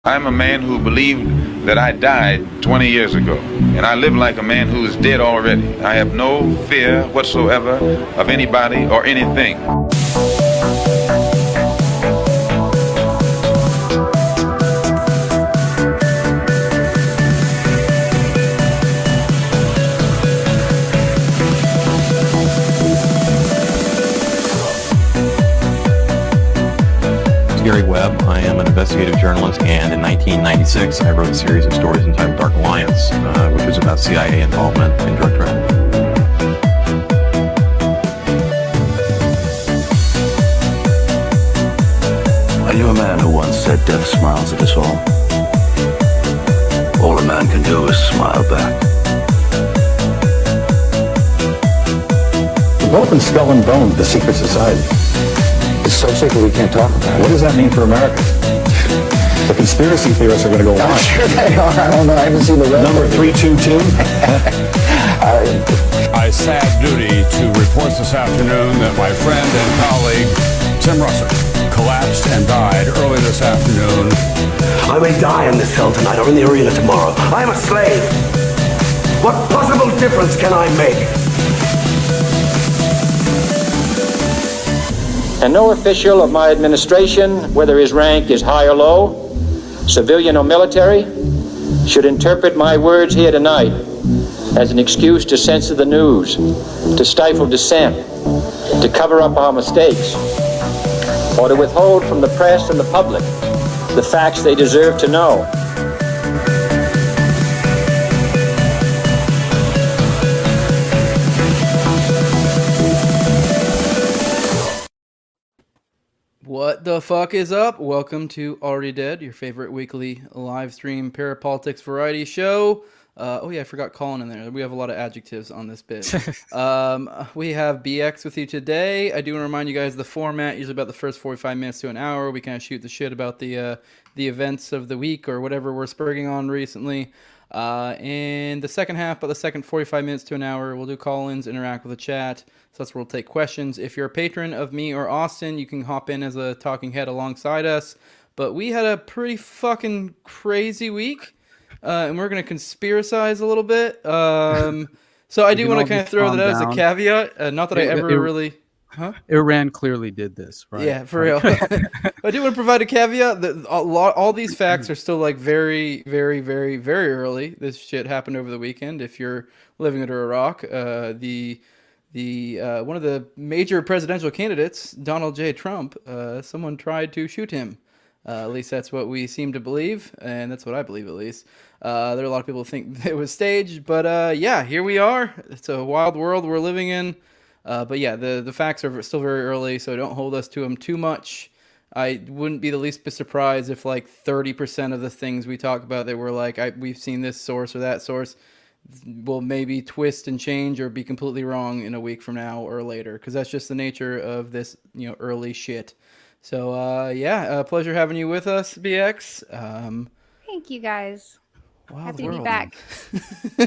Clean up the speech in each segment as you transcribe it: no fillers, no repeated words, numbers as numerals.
I'm a man who believed that I died 20 years ago, and I live like a man who is dead already. I have no fear whatsoever of anybody or anything. Gary Webb. I am an investigative journalist, and in 1996 I wrote a series of stories entitled Dark Alliance, which was about CIA involvement in drug trafficking. I knew a man who once said death smiles at us all. All a man can do is smile back. We're both in Skull and Bone, the secret society. It's so secret we can't talk about it. What does that mean for America? The conspiracy theorists are going to go on. I'm sure they are. I don't know. I haven't seen the rest. Number 322. I sad duty to report this afternoon that my friend and colleague, Tim Russert, collapsed and died early this afternoon. I may die in this cell tonight or in the arena tomorrow. I'm a slave. What possible difference can I make? And no official of my administration, whether his rank is high or low, civilian or military, should interpret my words here tonight as an excuse to censor the news, to stifle dissent, to cover up our mistakes, or to withhold from the press and the public the facts they deserve to know. What the fuck is up? Welcome to Already Dead, your favorite weekly live stream parapolitics variety show. Oh yeah, I forgot Colin in there. We have a lot of adjectives on this bit. We have BX with you today. I do want to remind you guys the format, usually about the first 45 minutes to an hour. We kind of shoot the shit about the events of the week or whatever we're spurging on recently. And the second half, about the second 45 minutes to an hour, we'll do call-ins, interact with the chat. So that's where we'll take questions. If you're a patron of me or Austin, you can hop in as a talking head alongside us. But we had a pretty fucking crazy week, and we're going to conspiracize a little bit. So I do want to kind of throw that out as a caveat. Not that I ever really... Huh? Iran clearly did this, right? Yeah, for real. I do want to provide a caveat that all these facts are still like very, very, very, very early. This shit happened over the weekend. If you're living under a rock, the one of the major presidential candidates, Donald J. Trump, someone tried to shoot him. At least that's what we seem to believe, and that's what I believe at least. There are a lot of people who think it was staged, but yeah, here we are. It's a wild world we're living in. But yeah, the facts are still very early, so don't hold us to them too much. I wouldn't be the least bit surprised if like 30% of the things we talk about that were like, we've seen this source or that source, will maybe twist and change or be completely wrong in a week from now or later, because that's just the nature of this, early shit. So yeah, pleasure having you with us, BX. Thank you guys. Wild Happy world. to be back.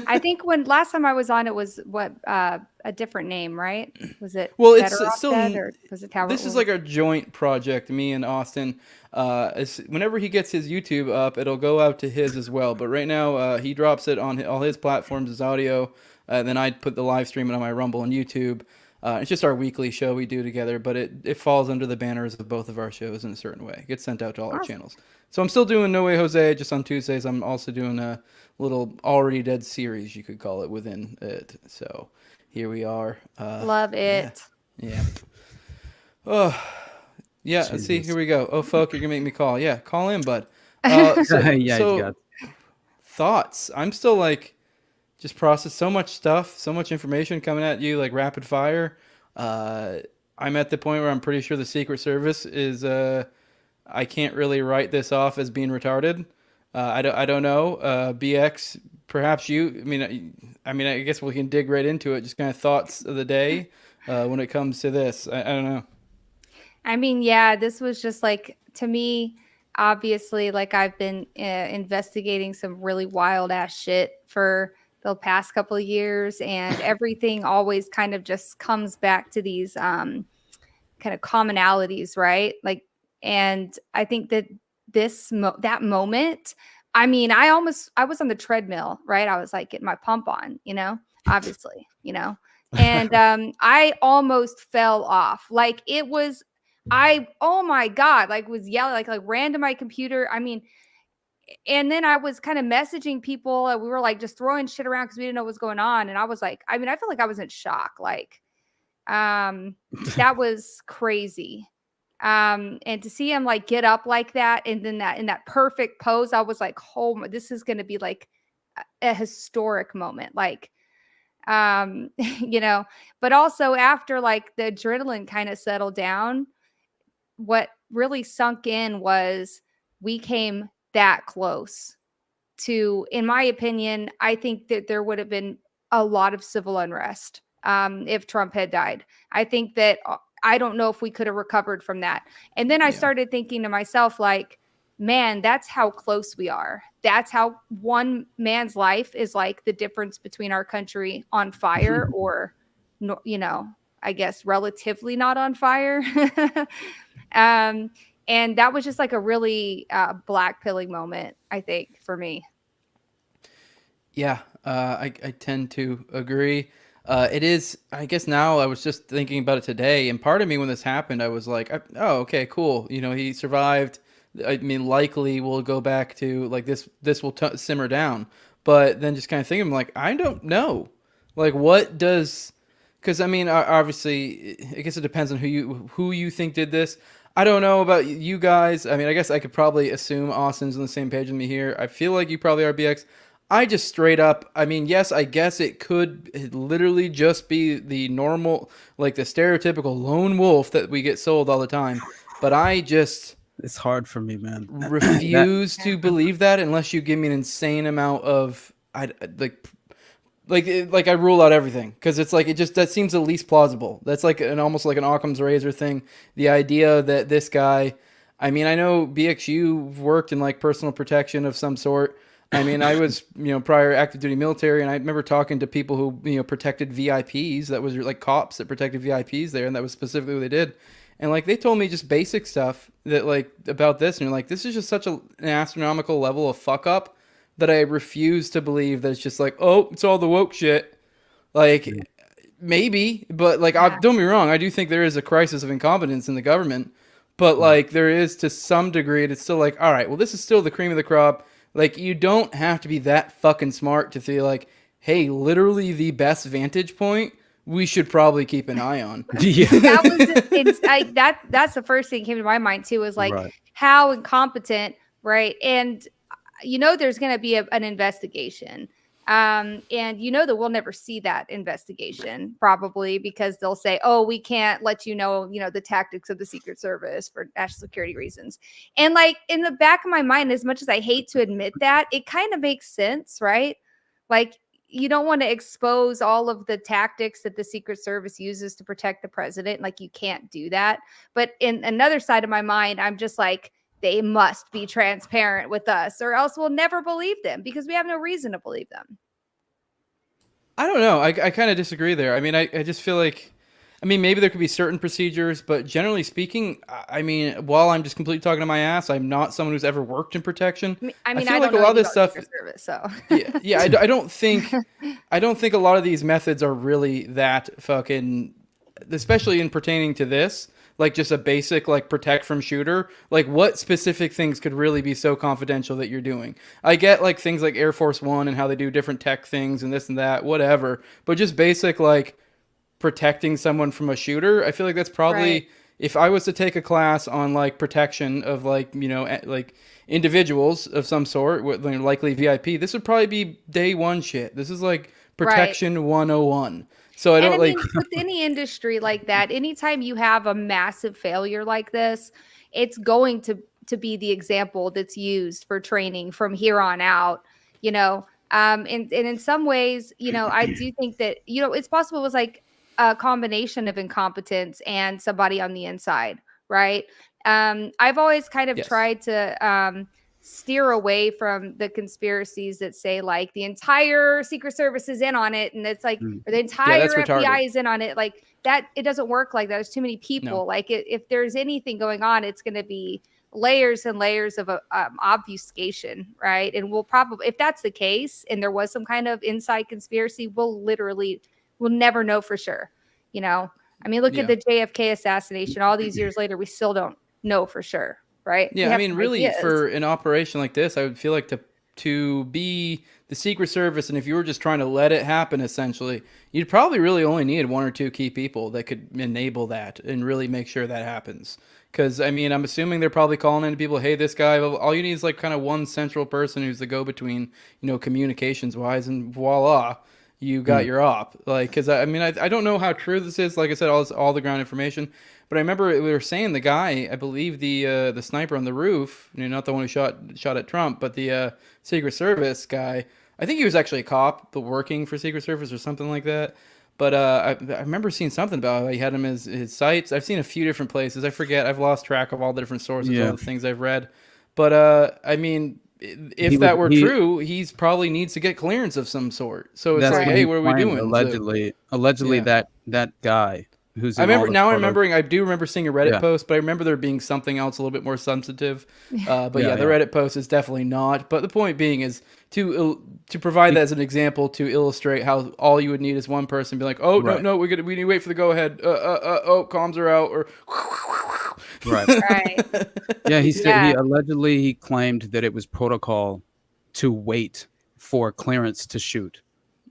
I think when last time I was on, it was a different name, right? Was it? Well, Better it's Off still. Dead, or was it Tower? This is like our joint project, me and Austin. Whenever he gets his YouTube up, it'll go out to his as well. But right now, he drops it on all his platforms as audio. Then I put the live stream on my Rumble and YouTube. It's just our weekly show we do together, but it falls under the banners of both of our shows in a certain way. It gets sent out to all our channels. So I'm still doing No Way Jose, just on Tuesdays. I'm also doing a little Already Dead series, you could call it, within it. So here we are. Love it. Yeah. Oh, yeah. Jesus. See, here we go. Oh, fuck, you're going to make me call. Yeah, call in, bud. So thoughts. I'm still like, just process so much stuff, so much information coming at you like rapid fire. I'm at the point where I'm pretty sure the Secret Service is... I can't really write this off as being retarded. I don't know. BX, perhaps you. I mean, I guess we can dig right into it. Just kind of thoughts of the day when it comes to this. I don't know. I mean, yeah, this was just like, to me, obviously, like I've been investigating some really wild ass shit for the past couple of years, and everything always kind of just comes back to these kind of commonalities, right? Like. And I think that that moment, I mean, I was on the treadmill, right? I was like getting my pump on, obviously, and I almost fell off. Like it was, oh my God, like was yelling, like ran to my computer. I mean, and then I was kind of messaging people. And we were like just throwing shit around because we didn't know what was going on. And I was like, I mean, I feel like I was in shock. Like, that was crazy. And to see him like get up like that, and then that in that perfect pose, I was like, oh, this is going to be like a historic moment. Like, but also after like the adrenaline kind of settled down, what really sunk in was we came that close to, in my opinion, I think that there would have been a lot of civil unrest if Trump had died. I think that I don't know if we could have recovered from that. And then I started thinking to myself, like, man, that's how close we are. That's how one man's life is like the difference between our country on fire or, I guess relatively not on fire. And that was just like a really black-pilling moment, I think, for me. Yeah, I tend to agree. It is, I guess now I was just thinking about it today, and part of me when this happened, I was like, oh, okay, cool. He survived. I mean, likely we'll go back to like this will simmer down. But then just kind of thinking, like, I don't know. Like, what does, because I mean, obviously, I guess it depends on who you think did this. I don't know about you guys. I mean, I guess I could probably assume Austin's on the same page with me here. I feel like you probably are, BX. I just straight up, I mean, yes, I guess it could literally just be the normal, like the stereotypical lone wolf that we get sold all the time. But I just... It's hard for me, man. Refuse to believe that unless you give me an insane amount of... Like I rule out everything because it's like that seems the least plausible. That's like almost like an Occam's razor thing. The idea that this guy, I mean, I know BXU worked in like personal protection of some sort. I mean, I was prior active duty military, and I remember talking to people who protected VIPs. That was like cops that protected VIPs there, and that was specifically what they did. And like they told me just basic stuff that like about this, and you're like, this is just such an astronomical level of fuck up that I refuse to believe that it's just like, oh, it's all the woke shit. Like, maybe, but like, don't get me wrong. I do think there is a crisis of incompetence in the government, but like there is to some degree, it's still like, all right, well, this is still the cream of the crop. Like, you don't have to be that fucking smart to feel like, hey, literally the best vantage point we should probably keep an eye on. That's the first thing that came to my mind too, was like how incompetent, right? And there's going to be an investigation. And that we'll never see that investigation probably because they'll say, oh, we can't let the tactics of the Secret Service for national security reasons. And like in the back of my mind, as much as I hate to admit that, it kind of makes sense, right? Like you don't want to expose all of the tactics that the Secret Service uses to protect the president. Like you can't do that. But in another side of my mind, I'm just like, they must be transparent with us or else we'll never believe them because we have no reason to believe them. I don't know. I kind of disagree there. I mean, I just feel like, I mean, maybe there could be certain procedures, but generally speaking, I mean, while I'm just completely talking to my ass, I'm not someone who's ever worked in protection. I mean, I feel I like don't a know lot of this stuff. Service, so. I don't think a lot of these methods are really that fucking, especially in pertaining to this. Like just a basic like protect from shooter, like what specific things could really be so confidential that you're doing? I get like things like Air Force One and how they do different tech things and this and that, whatever. But just basic like protecting someone from a shooter, I feel like that's probably if I was to take a class on like protection of like like individuals of some sort, likely VIP, this would probably be day one shit. This is like protection 101. So I don't like with any industry like that, anytime you have a massive failure like this, it's going to be the example that's used for training from here on out, and in some ways, I do think that, it's possible it was like a combination of incompetence and somebody on the inside, right? I've always kind of tried to steer away from the conspiracies that say like the entire Secret Service is in on it and it's like or the entire FBI is in on it, like that. It doesn't work like that. There's too many people. Like if there's anything going on, it's going to be layers and layers of obfuscation, right? And we'll probably, if that's the case, and there was some kind of inside conspiracy, we'll never know for sure. You know, I mean, look at the JFK assassination. All these years later, we still don't know for sure, right? Yeah, I mean, really, for an operation like this, I would feel like to be the Secret Service, and if you were just trying to let it happen, essentially, you'd probably really only need one or two key people that could enable that and really make sure that happens. Because, I mean, I'm assuming they're probably calling in to people, hey, this guy, all you need is like kind of one central person who's the go-between, you know, communications-wise, and voila, you got your op. Like, because, I mean, I don't know how true this is. Like I said, all the ground information. But I remember we were saying the guy, I believe the sniper on the roof, you know, not the one who shot at Trump, but the Secret Service guy. I think he was actually a cop, but working for Secret Service or something like that. But I remember seeing something about how he had him as his sites. I've seen a few different places. I forget. I've lost track of all the different sources, all the things I've read. But I mean, if that were true, he's probably needs to get clearance of some sort. So it's like, hey, what are we doing? Allegedly, that guy who's. I do remember seeing a Reddit post, but I remember there being something else a little bit more sensitive. But the Reddit post is definitely not. But the point being is to provide that as an example to illustrate how all you would need is one person be like, oh no, we need to wait for the go ahead. Comms are out, or right. Yeah, he said he allegedly claimed that it was protocol to wait for clearance to shoot.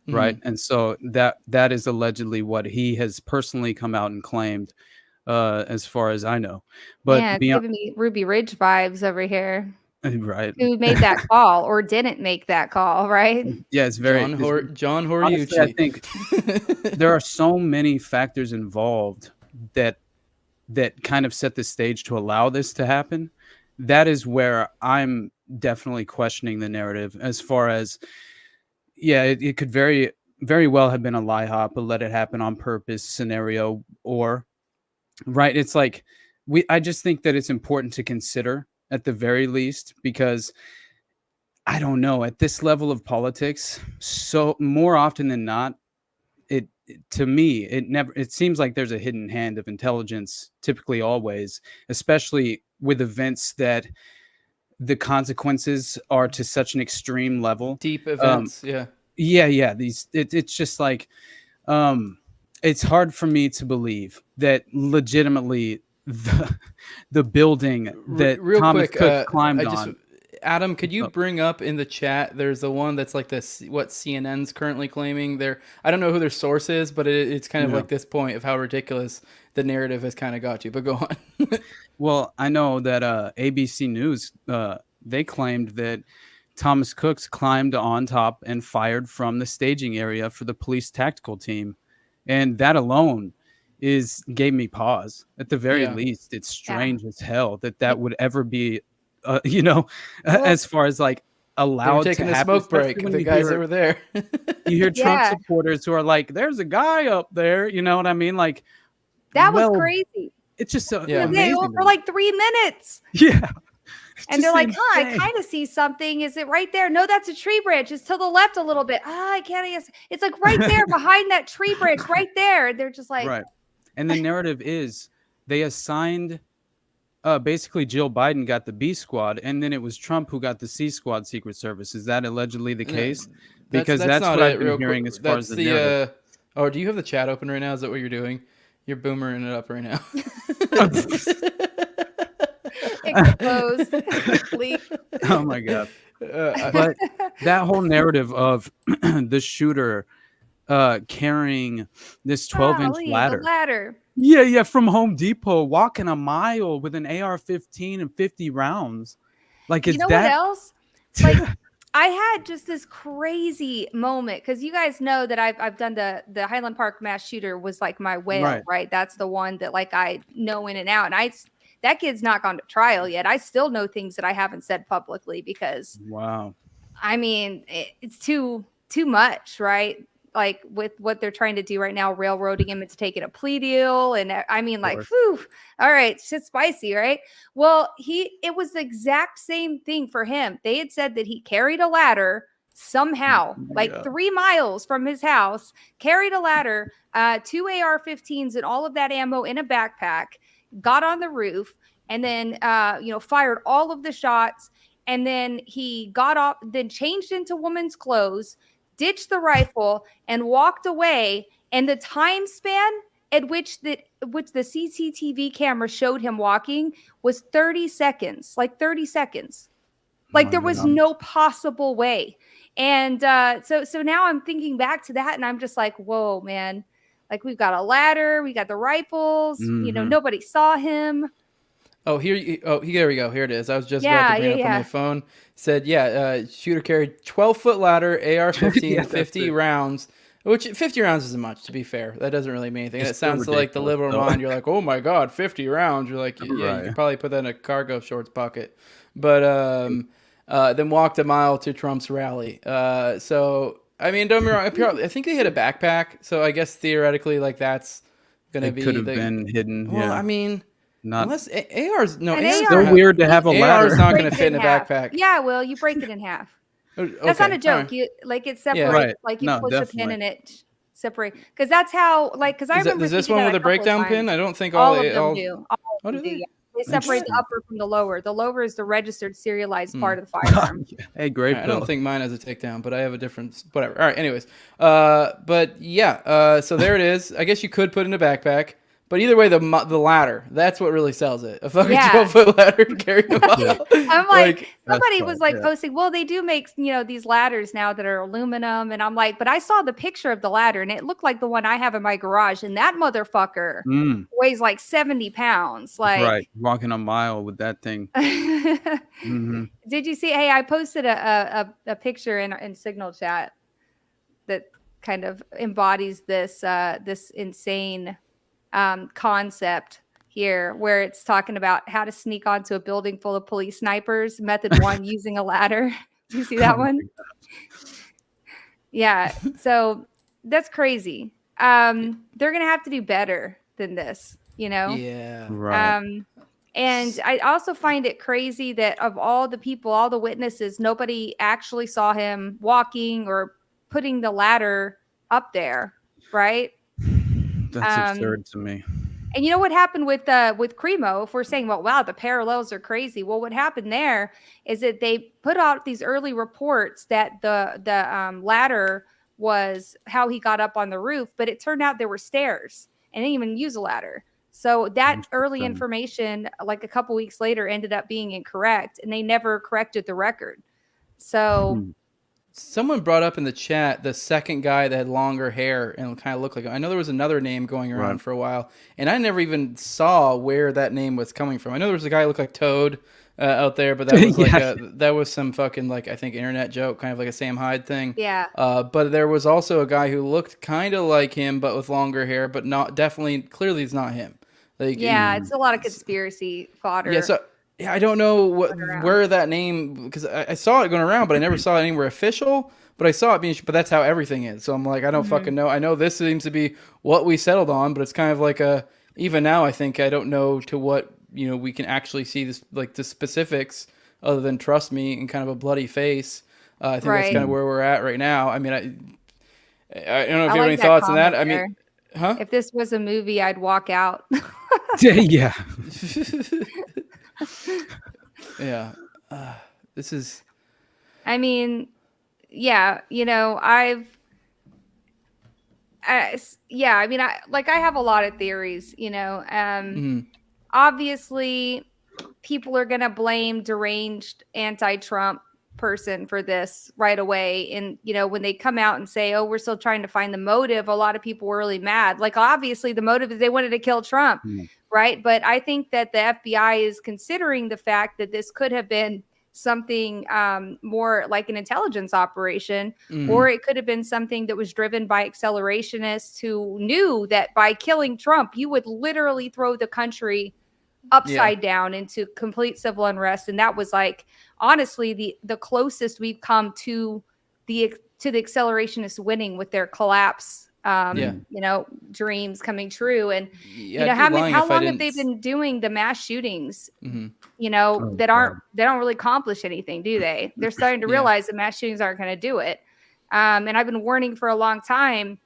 Right. And so that is allegedly what he has personally come out and claimed, as far as I know. But it's giving me Ruby Ridge vibes over here. Right. Who made that call or didn't make that call, right? Yeah, it's very John Horiuchi. I think there are so many factors involved that kind of set the stage to allow this to happen. That is where I'm definitely questioning the narrative as far as it could very, very well have been a lie hop, a let it happen on purpose scenario, or right. It's like I just think that it's important to consider at the very least, because I don't know, at this level of politics, so more often than not, to me, it seems like there's a hidden hand of intelligence, typically always, especially with events that the consequences are to such an extreme level. Deep events, it's just like it's hard for me to believe that legitimately the building that Thomas Cook climbed on. Adam, could you bring up in the chat? There's the one that's like what CNN's currently claiming. I don't know who their source is, but it's kind of like this point of how ridiculous the narrative has kind of got you. But go on. Well, I know that ABC News they claimed that Thomas Cook's climbed on top and fired from the staging area for the police tactical team, and that alone gave me pause. At the very least, it's strange as hell that would ever be. As far as like allowed to happen. Taking a smoke break. The guys that were there. You hear Trump supporters who are like, "There's a guy up there." You know what I mean? Like that was crazy. It's just so amazing. For like 3 minutes. Yeah. And they're like, I kind of see something. Is it right there? No, that's a tree branch. It's to the left a little bit. I can't. It's like right there behind that tree branch, right there. They're just like, right. And the narrative is they assigned. Basically, Jill Biden got the B squad, and then it was Trump who got the C squad Secret Service. Is that allegedly the case? Because that's what I've been hearing as far as the narrative. Oh, do you have the chat open right now? Is that what you're doing? You're boomering it up right now. Exposed. Oh my god! But that whole narrative of the shooter carrying this 12-inch ladder. Yeah, from Home Depot, walking a mile with an AR-15 and 50 rounds. Like, what else? Like, I had just this crazy moment because you guys know that I've done the Highland Park mass shooter was like my whale, right? That's the one that like I know in and out, and that kid's not gone to trial yet. I still know things that I haven't said publicly because I mean it's too much, right? Like with what they're trying to do right now, railroading him into taking a plea deal. And I mean, like, whew, all right, shit's spicy, right? Well, it was the exact same thing for him. They had said that he carried a ladder somehow, 3 miles from his house, carried a ladder, 2 AR-15s and all of that ammo in a backpack, got on the roof, and then fired all of the shots, and then he got off, then changed into woman's clothes, ditched the rifle, and walked away. And the time span at which the CCTV camera showed him walking was 30 seconds, like 30 seconds. Like there was no possible way. And so now I'm thinking back to that, and I'm just like, whoa, man. Like, we've got a ladder, we got the rifles, nobody saw him. Oh, there we go. Here it is. I was just about to bring it up on my phone. Said, shooter carried 12-foot ladder, AR-15, 50 rounds. Which 50 rounds isn't much, to be fair. That doesn't really mean anything. It sounds like the liberal mind. You're like, oh my God, 50 rounds. You're like, yeah, you could probably put that in a cargo shorts pocket. But then walked a mile to Trump's rally. So, I mean, don't get me wrong. I think they hit a backpack. So I guess theoretically, like, that's going to be. It could have been hidden. Well, I mean, not unless AR's no. It's so weird to have a ladder. AR's not going to fit in a backpack. Yeah, well, you break it in half. That's not a joke. Right. You like it separates, like you push a pin in it, separate. Because that's how, like, because I remember. Is this one with a breakdown pin? I don't think all of them do. All of them do. Yeah. They separate the upper from the lower. The lower is the registered serialized part of the firearm. Hey, great. I don't think mine has a takedown, but I have a different. Whatever. All right. Anyways, but yeah. So there it is. I guess you could put in a backpack. But either way, the ladder, that's what really sells it. A fucking 12-foot ladder to carry them up. I'm like somebody was like posting, well, they do make, these ladders now that are aluminum. And I'm like, but I saw the picture of the ladder and it looked like the one I have in my garage. And that motherfucker weighs like 70 pounds. Like, right. Walking a mile with that thing. Did you see? Hey, I posted a picture in Signal Chat that kind of embodies this insane concept here, where it's talking about how to sneak onto a building full of police snipers. Method 1, using a ladder. Do you see that one? Yeah. So that's crazy. They're gonna have to do better than this, Yeah. Right. And I also find it crazy that of all the people, all the witnesses, nobody actually saw him walking or putting the ladder up there, right? That's absurd to me. And you know what happened with Cremo? If we're saying, well, wow, the parallels are crazy. Well, what happened there is that they put out these early reports that the ladder was how he got up on the roof, but it turned out there were stairs and didn't even use a ladder. So that early information, like a couple weeks later, ended up being incorrect, and they never corrected the record. So. Someone brought up in the chat the second guy that had longer hair and kind of looked like him. I know there was another name going around for a while, and I never even saw where that name was coming from. I know there was a guy who looked like Toad out there, but that was like that was some fucking, like, I think, internet joke, kind of like a Sam Hyde thing. Yeah. But there was also a guy who looked kind of like him, but with longer hair, but clearly it's not him. Like, it's a lot of conspiracy fodder. Yeah. So. Yeah, I don't know where that name, because I saw it going around, but I never saw it anywhere official. But I saw it being, but that's how everything is. So I'm like, I don't fucking know. I know this seems to be what we settled on, but it's kind of like even now I think I don't know to what, we can actually see this, like the specifics other than trust me and kind of a bloody face. I think that's kind of where we're at right now. I mean, I don't know if you have any thoughts on that. I mean, if this was a movie, I'd walk out. Yeah. Yeah. This is. I mean, yeah. I have a lot of theories. Obviously, people are gonna blame deranged anti-Trump person for this right away, and when they come out and say, "Oh, we're still trying to find the motive," a lot of people were really mad. Like, obviously, the motive is they wanted to kill Trump. Right. But I think that the FBI is considering the fact that this could have been something more like an intelligence operation, or it could have been something that was driven by accelerationists who knew that by killing Trump, you would literally throw the country upside down into complete civil unrest. And that was, like, honestly, the closest we've come to the accelerationists winning with their collapse. Dreams coming true. And how long have they been doing the mass shootings? That don't really accomplish anything, do they? They're starting to realize that mass shootings aren't going to do it. And I've been warning for a long time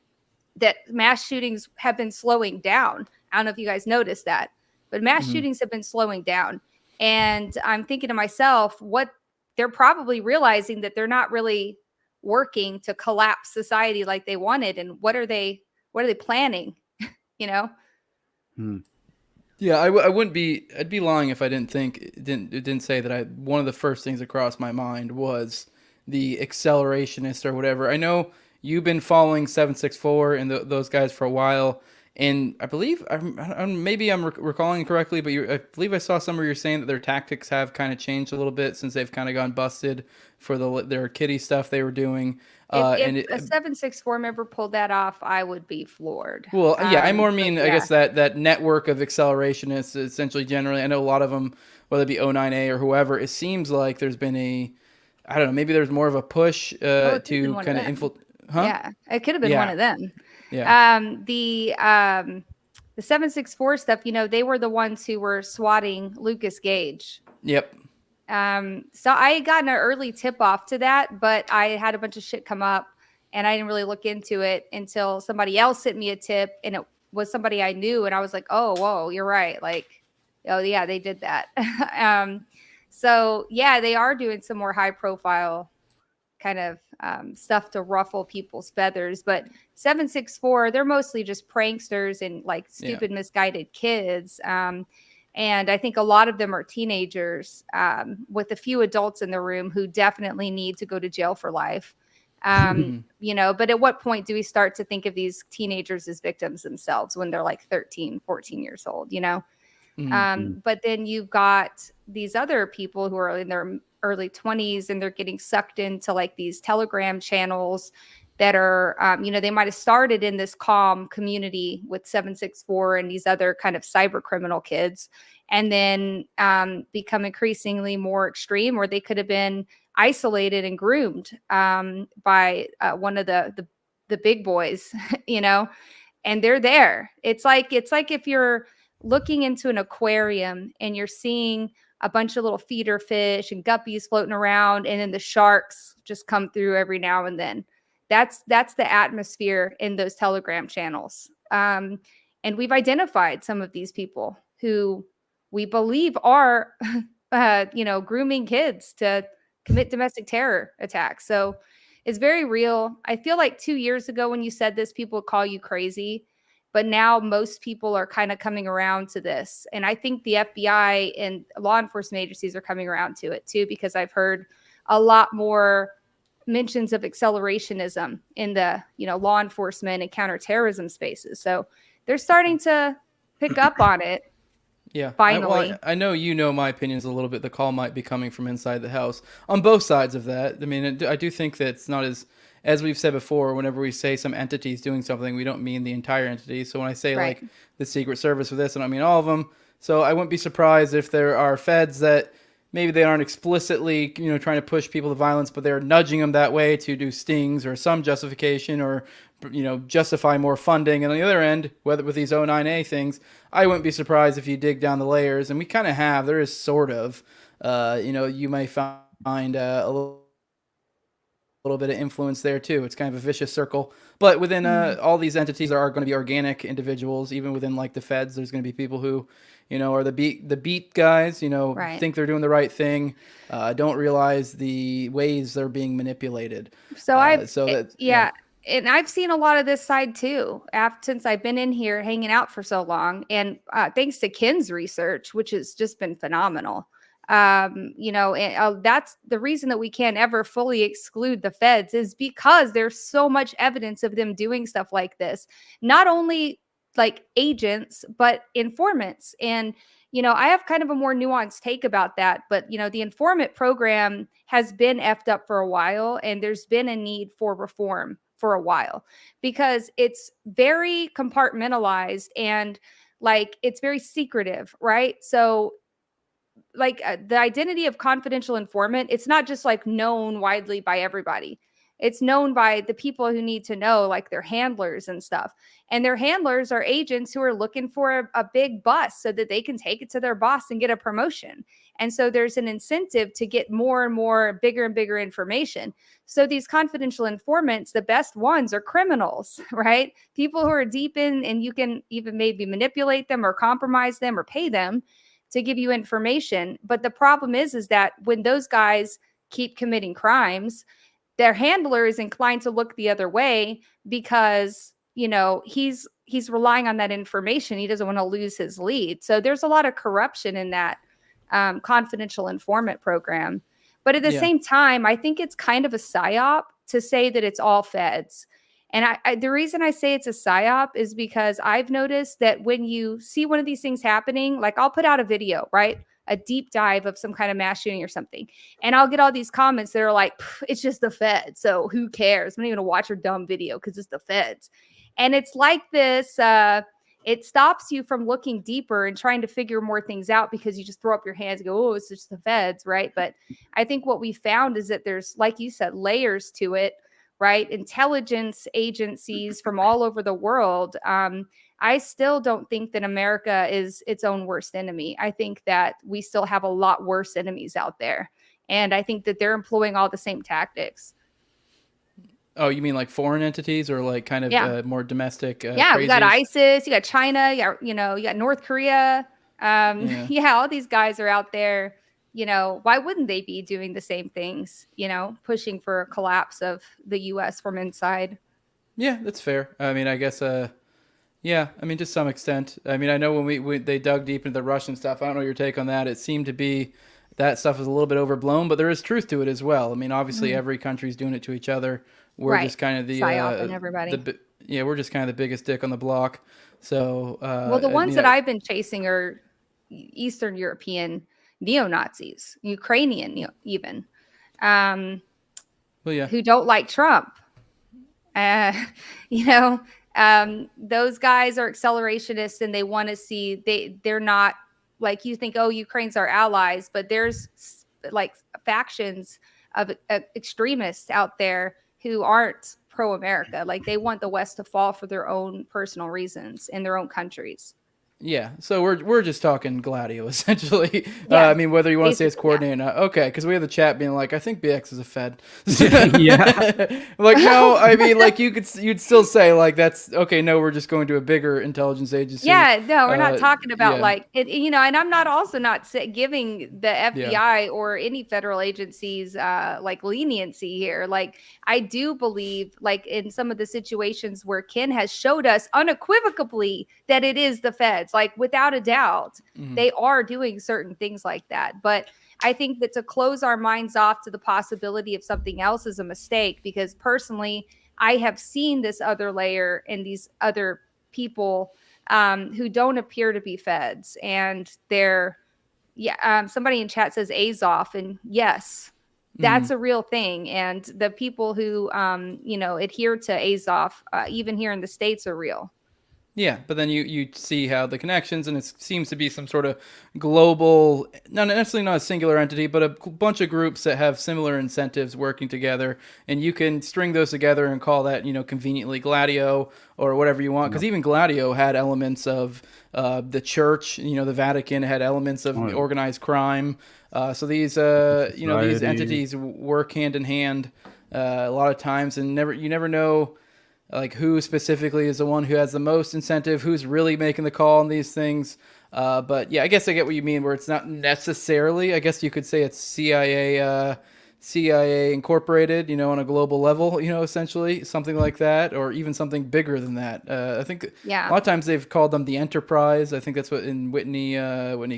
that mass shootings have been slowing down. I don't know if you guys noticed that. but mass shootings have been slowing down. And I'm thinking to myself, what they're probably realizing that they're not really working to collapse society like they wanted. And what are they planning? You know? Yeah, I wouldn't be. I'd be lying if I didn't say that one of the first things across my mind was the Accelerationist or whatever. I know you've been following 764 and those guys for a while, and I believe maybe I'm recalling correctly, but I believe I saw somewhere you're saying that their tactics have kind of changed a little bit since they've kind of gone busted for their kitty stuff they were doing. If a 764 member pulled that off, I would be floored. Well, yeah, I more but mean, yeah. I guess that network of accelerationists, essentially, generally, I know a lot of them, whether it be 09A or whoever, it seems like there's been I don't know, maybe there's more of a push to kind of infiltrate. Huh? Yeah, it could have been one of them. Yeah. The 764 stuff, they were the ones who were swatting Lucas Gage. Yep. So I had gotten an early tip off to that, but I had a bunch of shit come up and I didn't really look into it until somebody else sent me a tip, and it was somebody I knew. And I was like, oh, whoa, you're right. Like, oh yeah, they did that. So yeah, they are doing some more high profile kind of stuff to ruffle people's feathers. But 764, they're mostly just pranksters and like stupid, misguided kids. And I think a lot of them are teenagers with a few adults in the room who definitely need to go to jail for life. But at what point do we start to think of these teenagers as victims themselves when they're like 13, 14 years old, But then you've got these other people who are in their early 20s and they're getting sucked into like these Telegram channels that are, they might have started in this calm community with 764 and these other kind of cyber criminal kids, and then become increasingly more extreme, where they could have been isolated and groomed by one of the big boys, and they're there. It's like if you're looking into an aquarium and you're seeing a bunch of little feeder fish and guppies floating around, and then the sharks just come through every now and then. That's the atmosphere in those Telegram channels. And we've identified some of these people who we believe are, grooming kids to commit domestic terror attacks. So it's very real. I feel like 2 years ago when you said this, people would call you crazy. But now most people are kind of coming around to this. And I think the FBI and law enforcement agencies are coming around to it too, because I've heard a lot more mentions of accelerationism in the law enforcement and counterterrorism spaces. So they're starting to pick up on it. Yeah, finally. I know my opinions a little bit. The call might be coming from inside the house on both sides of that. I mean, I do think that it's not as we've said before, whenever we say some entity's doing something, we don't mean the entire entity. So when I say like the Secret Service for this, I don't mean all of them. So I wouldn't be surprised if there are feds that maybe they aren't explicitly, trying to push people to violence, but they're nudging them that way to do stings or some justification or, justify more funding. And on the other end, whether with these 09A things, I wouldn't be surprised if you dig down the layers, and we kind of have. There is sort of, you may find a little bit of influence there too. It's kind of a vicious circle. But within all these entities, there are going to be organic individuals. Even within like the feds, there's going to be people who, are the beat guys, think they're doing the right thing, don't realize the ways they're being manipulated. So and I've seen a lot of this side too, since I've been in here hanging out for so long. And thanks to Ken's research, which has just been phenomenal. That's the reason that we can't ever fully exclude the feds, is because there's so much evidence of them doing stuff like this. Not only like agents, but informants. And, I have kind of a more nuanced take about that. But, the informant program has been effed up for a while, and there's been a need for reform for a while, because it's very compartmentalized and like it's very secretive, right? So like the identity of confidential informant, it's not just like known widely by everybody. It's known by the people who need to know, like their handlers and stuff. And their handlers are agents who are looking for a big bus so that they can take it to their boss and get a promotion. And so there's an incentive to get more and more bigger and bigger information. So these confidential informants, the best ones are criminals, right? People who are deep in, and you can even maybe manipulate them or compromise them or pay them to give you information. But the problem is that when those guys keep committing crimes, their handler is inclined to look the other way because, he's relying on that information. He doesn't want to lose his lead. So there's a lot of corruption in that confidential informant program. But at the same time, I think it's kind of a psyop to say that it's all feds. And the reason I say it's a psyop is because I've noticed that when you see one of these things happening, like I'll put out a video, right? A deep dive of some kind of mass shooting or something. And I'll get all these comments that are like, it's just the feds. So who cares? I'm not even gonna watch your dumb video because it's the feds. And it's like this, it stops you from looking deeper and trying to figure more things out because you just throw up your hands and go, oh, it's just the feds, right? But I think what we found is that there's, like you said, layers to it, right? Intelligence agencies from all over the world. I still don't think that America is its own worst enemy. I think that we still have a lot worse enemies out there. And I think that they're employing all the same tactics. Oh, you mean like foreign entities or like kind of more domestic? Yeah, we got ISIS, you got China, you got North Korea. All these guys are out there. Why wouldn't they be doing the same things, pushing for a collapse of the U.S. from inside? Yeah, that's fair. I mean, I guess, to some extent. I mean, I know when they dug deep into the Russian stuff, I don't know your take on that. It seemed to be that stuff is a little bit overblown, but there is truth to it as well. I mean, obviously every country's doing it to each other. We're just kind of the everybody. We're just kind of the biggest dick on the block. So, the ones that I've been chasing are Eastern European neo-Nazis, Ukrainian even, who don't like Trump. Those guys are accelerationists and they want to see they're not like you think, oh, Ukraine's our allies, but there's like factions of extremists out there who aren't pro-America. Like they want the West to fall for their own personal reasons in their own countries. Yeah, so we're just talking Gladio essentially. Yeah. I mean, whether you want to say it's coordinated or not. Okay, because we have the chat being like, I think BX is a Fed. Yeah. Like, no, I mean, like you'd still say like that's okay. No, we're just going to a bigger intelligence agency. Yeah, no, we're not talking about like it. And I'm not giving the FBI or any federal agencies like leniency here. Like I do believe like in some of the situations where Ken has showed us unequivocally that it is the Feds. Like without a doubt, they are doing certain things like that. But I think that to close our minds off to the possibility of something else is a mistake because personally, I have seen this other layer and these other people who don't appear to be Feds. And they're, somebody in chat says Azov. And yes, that's a real thing. And the people who, adhere to Azov, even here in the States are real. Yeah, but then you see how the connections, and it seems to be some sort of global, not necessarily not a singular entity, but a bunch of groups that have similar incentives working together, and you can string those together and call that, conveniently Gladio or whatever you want, because even Gladio had elements of the church, the Vatican had elements of organized crime. So these, these entities work hand in hand a lot of times, and you never know. Like who specifically is the one who has the most incentive, who's really making the call on these things. But yeah, I guess I get what you mean where it's not necessarily, I guess you could say it's CIA incorporated, on a global level, essentially something like that, or even something bigger than that. I think a lot of times they've called them the Enterprise. I think that's what in Whitney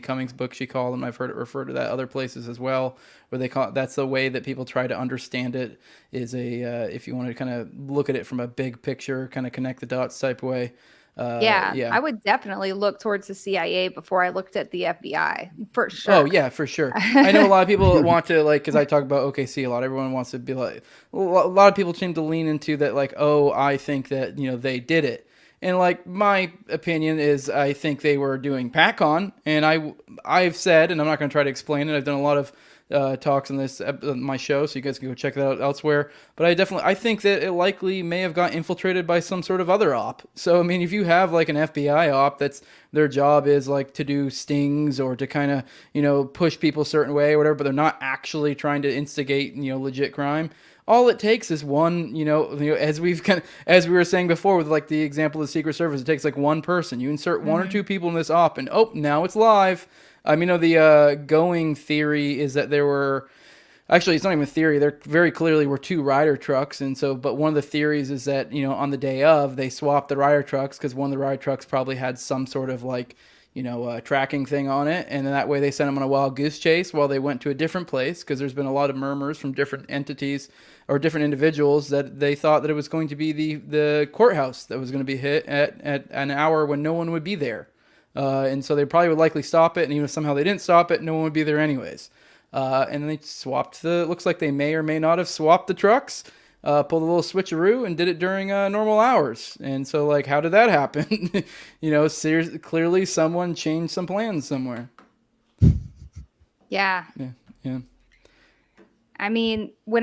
Cummings' book she called them. I've heard it referred to that other places as well, where they call it, that's the way that people try to understand it is if you want to kind of look at it from a big picture, kind of connect the dots type way. I would dedefinitely look towards the CIA before I looked at the FBI for sure. Oh yeah, for sure. I know a lot of people want to because I talk about OKC a lot. Everyone wants to be like, a lot of people seem to lean into that like, oh, I think that they did it, and like my opinion is I think they were doing PACON, and I've said, and I'm not going to try to explain it. I've done a lot of talks on this my show, so you guys can go check that out elsewhere. But I think that it likely may have got infiltrated by some sort of other op. So I mean, if you have like an FBI op that's their job is like to do stings or to kind of push people a certain way or whatever, but they're not actually trying to instigate legit crime. All it takes is one, as we were saying before with like the example of the Secret Service, it takes like one person. You insert one or two people in this op, and now it's live. The going theory is that there were, actually it's not even a theory. There very clearly were two Ryder trucks, but one of the theories is that on the day of they swapped the Ryder trucks because one of the Ryder trucks probably had some sort of like tracking thing on it, and then that way they sent them on a wild goose chase while they went to a different place because there's been a lot of murmurs from different entities or different individuals that they thought that it was going to be the courthouse that was going to be hit at an hour when no one would be there. And so they probably would likely stop it, and even if somehow they didn't stop it, no one would be there anyways. And then they swapped looks like they may or may not have swapped the trucks, pulled a little switcheroo and did it during normal hours. And so like, how did that happen? Clearly someone changed some plans somewhere. Yeah. Yeah. I mean, when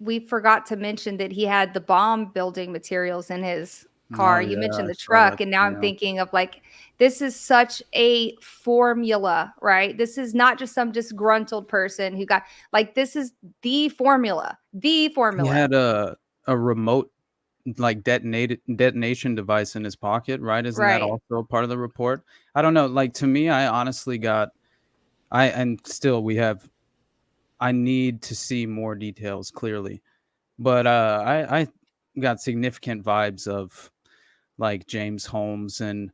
we forgot to mention that he had the bomb building materials in his car. You mentioned the truck, and now I'm thinking of like, this is such a formula, right? This is not just some disgruntled person who got like, this is the formula. He had a remote like detonation device in his pocket, right? Isn't that also part of the report? I don't know. Like, to me, I honestly I need to see more details clearly, but I got significant vibes of like James Holmes and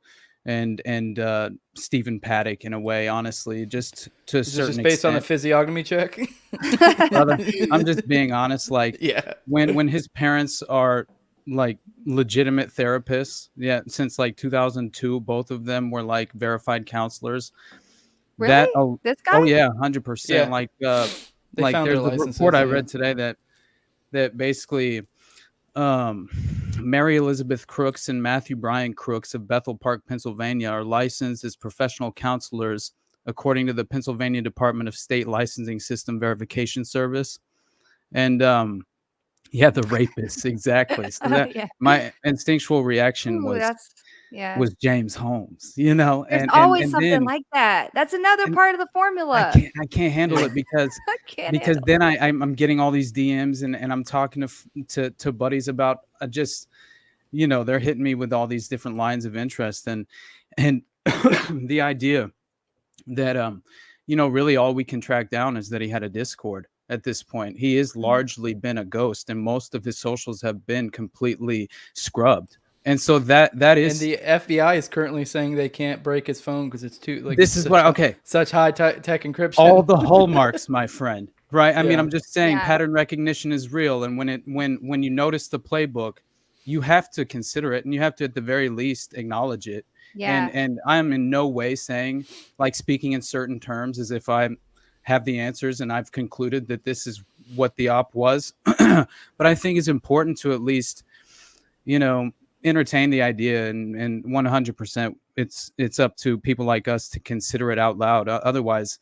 Stephen Paddock in a way, honestly, just to a certain extent. Based on the physiognomy check. Brother, I'm just being honest. Like, when his parents are like legitimate therapists, since like 2002, both of them were like verified counselors. Really? This guy? Oh yeah, 100%. Like, there's the report I read today that basically Mary Elizabeth Crooks and Matthew Bryan Crooks of Bethel Park, Pennsylvania, are licensed as professional counselors according to the Pennsylvania Department of State Licensing System Verification Service. And the rapists, exactly. So that my instinctual reaction was James Holmes, There's always something like that. That's another part of the formula. I can't handle it because then I'm getting all these DMs and I'm talking to buddies about they're hitting me with all these different lines of interest and the idea that really all we can track down is that he had a Discord. At this point, he has largely been a ghost, and most of his socials have been completely scrubbed. And so that is, and the FBI is currently saying they can't break his phone because it's too like such high tech encryption. All the hallmarks, my friend. Right? I mean, I'm just saying pattern recognition is real, and when you notice the playbook, you have to consider it, and you have to at the very least acknowledge it. Yeah. And I'm in no way saying, like, speaking in certain terms as if I have the answers and I've concluded that this is what the op was. But I think it's important to at least, entertain the idea, and 100% it's up to people like us to consider it out loud. Otherwise,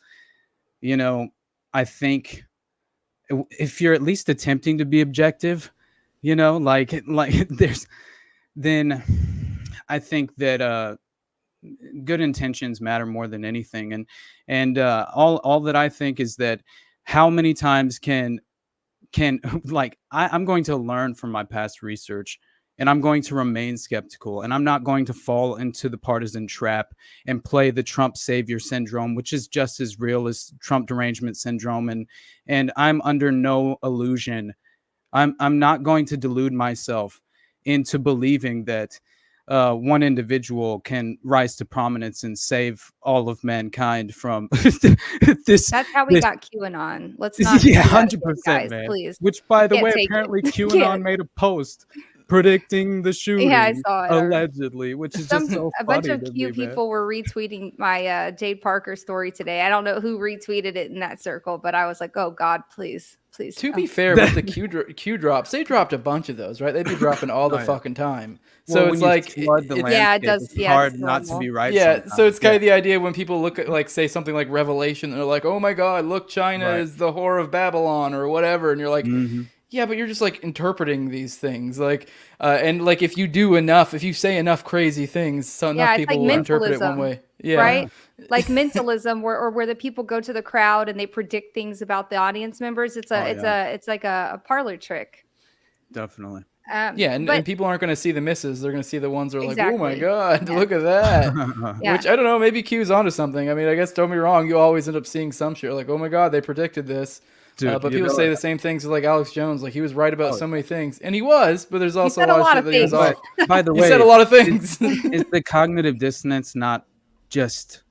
I think if you're at least attempting to be objective, then I think that good intentions matter more than anything. And all that I think is that how many times can I'm going to learn from my past research, and I'm going to remain skeptical, and I'm not going to fall into the partisan trap and play the Trump savior syndrome, which is just as real as Trump derangement syndrome. And I'm under no illusion. I'm not going to delude myself into believing that one individual can rise to prominence and save all of mankind from this. That's how we got QAnon. Let's not. 100%, man. Please. Which, by the way, apparently QAnon made a post predicting the shooting. Yeah, I saw it. Allegedly, which is just so A bunch funny of to cute me, man. people were retweeting my Jade Parker story today. I don't know who retweeted it in that circle, but I was like, oh God, please. To be fair, with the Q drops, they dropped a bunch of those, right? They'd be dropping all the fucking time. So Well, it's when you like, flood the Yeah, it landscape, does. it's Yeah, hard it's not to normal. be right. yeah. sometimes. So it's kind of the idea when people look at, like, say something like Revelation, and they're like, oh my God, look, China Right. is the whore of Babylon or whatever. And you're like, Mhm. yeah, but you're just like interpreting these things. Like, and like if you say enough crazy things, so enough it's people like will interpret it one mentalism, way. Yeah. right? Like mentalism, where the people go to the crowd and they predict things about the audience members. It's like a parlor trick. Definitely. Yeah, and but people aren't going to see the misses. They're going to see the ones that are like, oh my Exactly. God, Yeah. look at that. Yeah. Which, I don't know, maybe Q's onto something. I mean, I guess, don't be wrong, you always end up seeing some shit like, oh my God, they predicted this. Dude, But you people know say it. the same things with, like, Alex Jones. Like, he was right about so many things. And he was, but there's also said a lot of shit that he was things. off. By the He way, said a lot of things. is the cognitive dissonance not just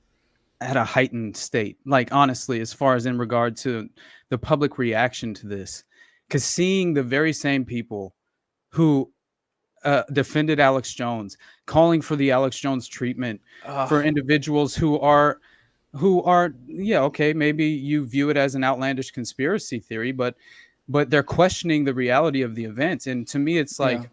at a heightened state? Like, honestly, as far as in regard to the public reaction to this, because seeing the very same people who defended Alex Jones, calling for the Alex Jones treatment for individuals who are, yeah, okay, maybe you view it as an outlandish conspiracy theory, but they're questioning the reality of the event. And to me, it's like,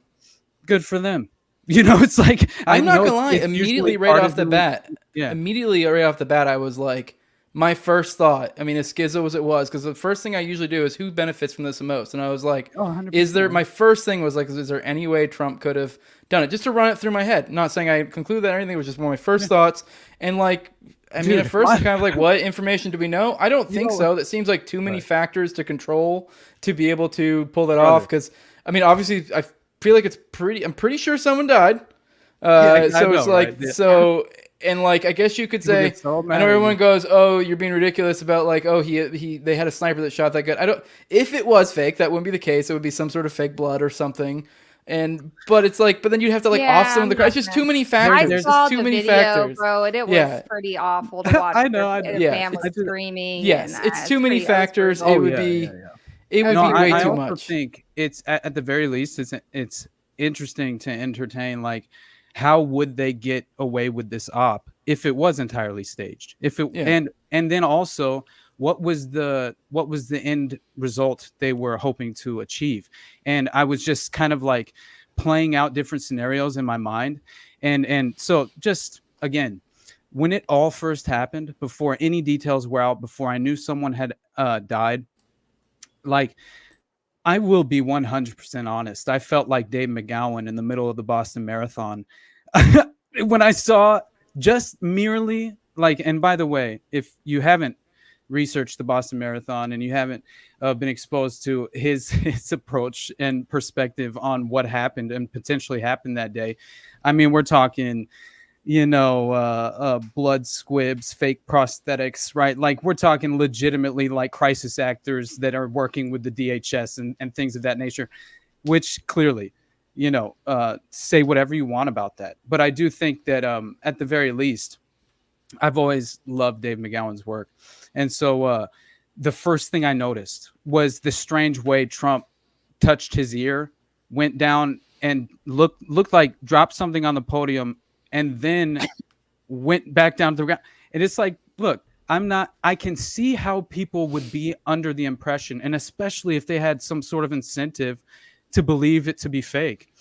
good for them. You know, it's like, I'm not know gonna lie. it's Immediately usually right part off of the bat, yeah. I was like, my first thought. I mean, as schizo as it was, because the first thing I usually do is who benefits from this the most, and I was like, Oh, 100%. is there? My first thing was like, is there any way Trump could have done it? Just to run it through my head. Not saying I conclude that or anything. It was just one of my first thoughts, and like. I mean, at first, it's kind of like, what information do we know? I don't think so. That seems like too many factors to control to be able to pull that off. Because, I mean, obviously, I feel like I'm pretty sure someone died. I So know, it's like, right? Yeah. so, and like, I guess you could People say, get so I mad know at everyone you. goes, oh, you're being ridiculous about like, oh, they had a sniper that shot that good. If it was fake, that wouldn't be the case. It would be some sort of fake blood or something. But it's like, but then you'd have to like off some of the crowd. It's just too many factors. I saw It's too the many video, factors. bro, and it was pretty awful to watch. I know, The yeah, family it's- screaming. Yes, and, it's too many pretty- that was factors. brutal. It would be. It would No, be way I too also much. think it's at the very least it's interesting to entertain, like, how would they get away with this op if it was entirely staged? And then also, what was the end result they were hoping to achieve? And I was just kind of like playing out different scenarios in my mind, and so just again, when it all first happened, before any details were out, before I knew someone had died, like, I will be 100% honest. I felt like Dave McGowan in the middle of the Boston Marathon when I saw just merely like, and by the way, if you haven't researched the Boston Marathon and you haven't been exposed to his approach and perspective on what happened and potentially happened that day, I mean, we're talking, blood squibs, fake prosthetics, right? Like, we're talking legitimately like crisis actors that are working with the DHS and things of that nature, which clearly, say whatever you want about that. But I do think that at the very least, I've always loved Dave McGowan's work. And so the first thing I noticed was the strange way Trump touched his ear, went down and looked like dropped something on the podium, and then went back down to the ground. And it's like, look, I can see how people would be under the impression, and especially if they had some sort of incentive to believe it to be fake,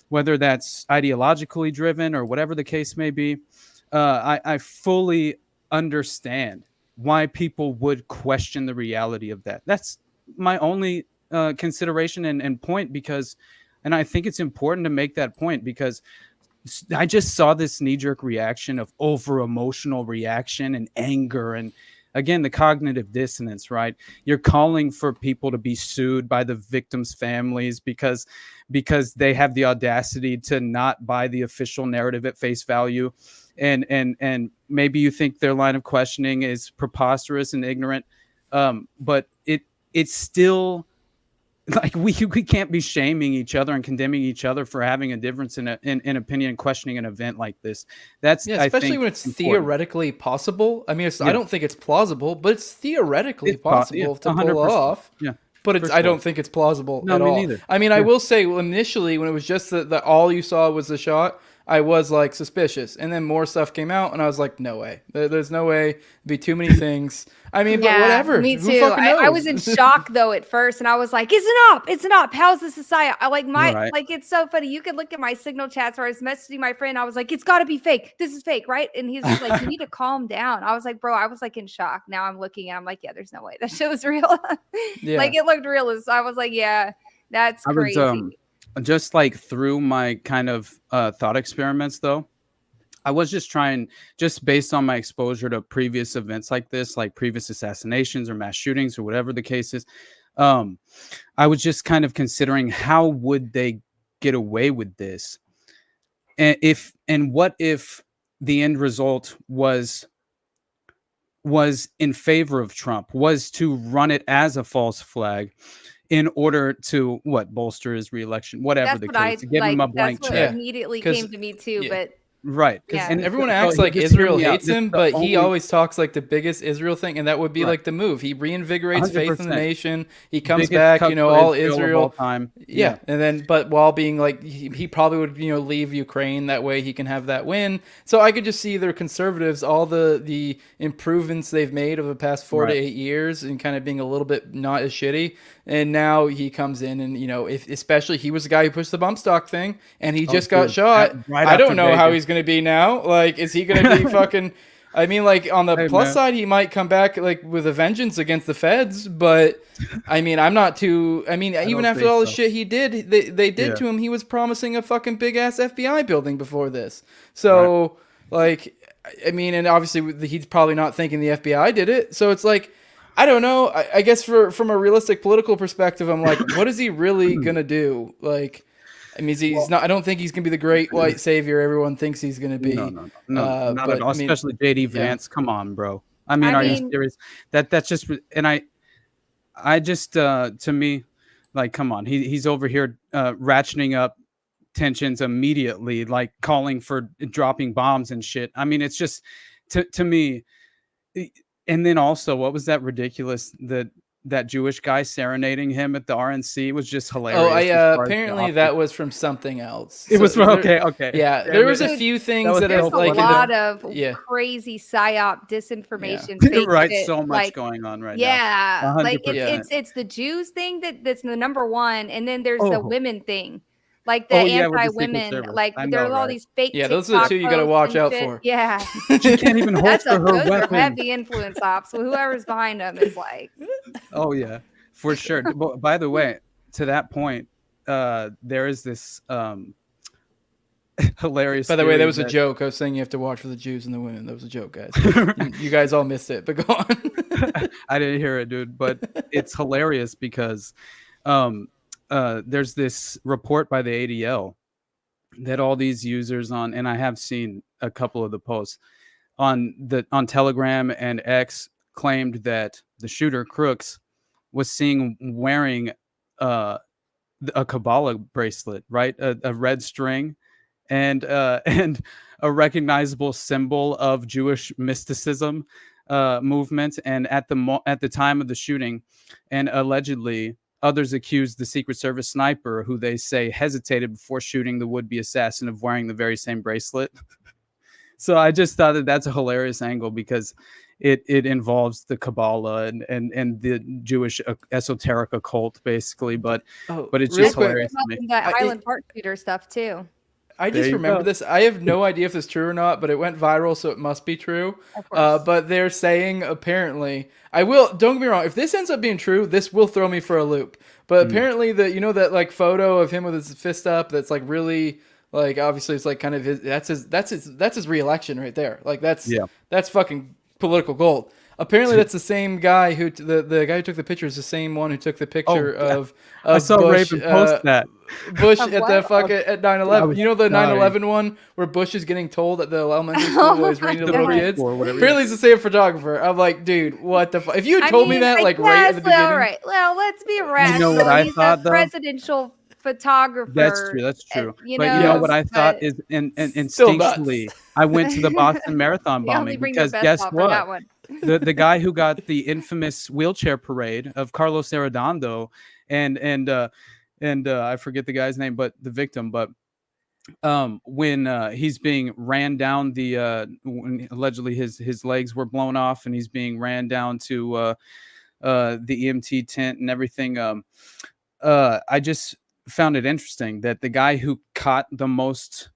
whether that's ideologically driven or whatever the case may be. I fully understand why people would question the reality of that. That's my only consideration and point, and I think it's important to make that point, because I just saw this knee-jerk reaction of over-emotional reaction and anger, and again, the cognitive dissonance, right? You're calling for people to be sued by the victims' families because they have the audacity to not buy the official narrative at face value, and maybe you think their line of questioning is preposterous and ignorant, but it's still. Like, we can't be shaming each other and condemning each other for having a difference in opinion and questioning an event like this. That's especially when it's important. Theoretically possible. I mean, I don't think it's plausible, but it's theoretically possible to pull off. Yeah. But I don't think it's plausible No, at me all. neither. I mean, I will say initially when it was just the all you saw was the shot, I was like suspicious, and then more stuff came out, and I was like, no way. There's no way. It'd be too many things. I mean, but whatever. Me Who too. fucking knows? I was in shock though at first, and I was like, "It's an op! It's an op! How's this a psyop?" I like like it's so funny. You can look at my signal chats where I was messaging my friend. I was like, "It's got to be fake. This is fake, right?" And he's just like, "You need to calm down." I was like, "Bro," I was like in shock. Now I'm looking and I'm like, "Yeah, there's no way that shit was real." Like it looked real. So I was like, "Yeah, that's crazy." I was, just like through my kind of thought experiments though. I was just trying, just based on my exposure to previous events like this, like previous assassinations or mass shootings or whatever the case is. I was just kind of considering how would they get away with this, and what if the end result was in favor of Trump, was to run it as a false flag in order to bolster his reelection, whatever the case, to give him a blank check. That's what immediately came to me too, but. Right. And everyone acts like Israel hates him, but he always talks like the biggest Israel thing, and that would be like the move. He reinvigorates faith in the nation. He comes back, all Israel. And then, but while being like, he probably would, leave Ukraine. That way he can have that win. So I could just see their conservatives, all the improvements they've made over the past 4 to 8 years, and kind of being a little bit not as shitty. And now he comes in, and especially he was the guy who pushed the bump stock thing, and he just got shot. I don't know how he's going to be now. Like, is he going to be fucking? I mean, like on the plus side, he might come back like with a vengeance against the feds. But I mean, I'm not too. I mean, even after all the shit he did, they did to him, he was promising a fucking big ass FBI building before this. So like, I mean, and obviously he's probably not thinking the FBI did it. So it's like, I don't know. I guess from a realistic political perspective, I'm like, what is he really gonna do? Like, I mean, he's not. I don't think he's gonna be the great white savior everyone thinks he's gonna be. No, not at all. Especially JD Vance. Come on, bro. I mean, are you serious? That's just. And I just to me, like, come on. He's over here ratcheting up tensions immediately, like calling for dropping bombs and shit. I mean, it's just to me. And then also, what was that ridiculous that Jewish guy serenading him at the RNC was just hilarious. Oh, apparently that was from something else. It was from okay. Yeah, there was a few things that are like a lot of crazy psyop disinformation. Right, so much going on right now. Yeah, like it's the Jews thing that's the number one, and then there's the women thing. Like the anti-women, like there's all these fake. Yeah, those are the two you got to watch out for. Yeah, she can't even holster her weapon. Those are heavy influence ops. So whoever's behind them is like. Oh yeah, for sure. By the way, to that point, there is this hilarious. By the way, that was a joke. I was saying you have to watch for the Jews and the women. That was a joke, guys. you guys all missed it, but go on. I didn't hear it, dude. But it's hilarious because. There's this report by the ADL that all these users and I have seen a couple of the posts on Telegram and X claimed that the shooter Crooks was seen wearing a Kabbalah bracelet, right? A red string and a recognizable symbol of Jewish mysticism movement. And at the time of the shooting, and allegedly. Others accused the Secret Service sniper, who they say hesitated before shooting the would-be assassin, of wearing the very same bracelet. So I just thought that's a hilarious angle because it involves the Kabbalah and the Jewish esoteric occult, basically. But it's just hilarious to me. That Highland Park shooter stuff too. I just remember this. I have no idea if it's true or not, but it went viral, so it must be true. But they're saying apparently, don't get me wrong, if this ends up being true, this will throw me for a loop. But apparently that like photo of him with his fist up, that's like really like obviously it's like kind of that's his re-election right there. Like that's fucking political gold. Apparently, that's the same guy who the guy who took the picture is the same one who took the picture of I saw Bush, Raven post that Bush at the at 9/11. You know the 9/11 one where Bush is getting told at the elementary school where he's reading to little kids. Apparently, it's the same photographer. I'm like, dude, what the fuck? If you had told me that like right at the beginning, all right. Well, let's be rational. You know what I thought though? Presidential photographer. That's true. But you know what I thought is, and instinctually, I went to the Boston Marathon bombing because guess what? the guy who got the infamous wheelchair parade of Carlos Arredondo and I forget the guy's name, but the victim, but when he's being ran down when allegedly his legs were blown off and he's being ran down to the EMT tent and everything. I just found it interesting that the guy who caught the most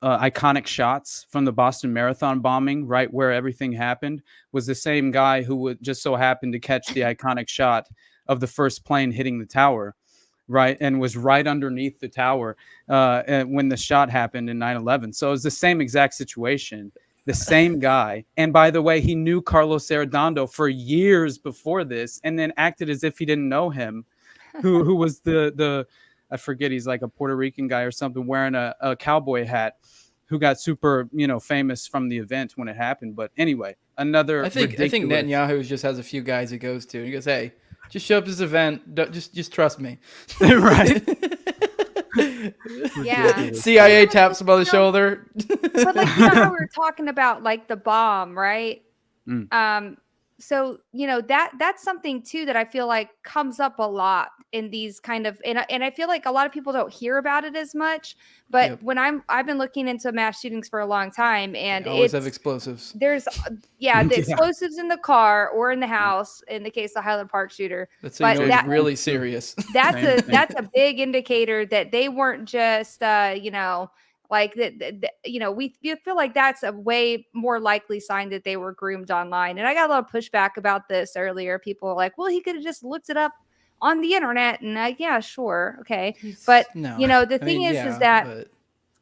iconic shots from the Boston Marathon bombing, right where everything happened, was the same guy who would just so happen to catch the iconic shot of the first plane hitting the tower, right, and was right underneath the tower when the shot happened in 9/11. So it was the same exact situation, the same guy. And by the way, he knew Carlos Arredondo for years before this, and then acted as if he didn't know him. Who was the I forget, he's like a Puerto Rican guy or something wearing a cowboy hat, who got super, famous from the event when it happened. But anyway, another. I think Netanyahu just has a few guys he goes to. And he goes, "Hey, just show up to this event. Just trust me." Right. Yeah. CIA taps him on the shoulder. But like how we were talking about like the bomb, right? So that's something too that I feel like comes up a lot in these kind of and I feel like a lot of people don't hear about it as much. But when I've been looking into mass shootings for a long time, and they always have explosives. There's the explosives in the car or in the house in the case of Highland Park shooter. That's so it's really serious. That's a big indicator that they weren't just like that, we feel like that's a way more likely sign that they were groomed online. And I got a lot of pushback about this earlier. People are like, well, he could have just looked it up on the internet. And yeah, sure. Okay. But the thing is that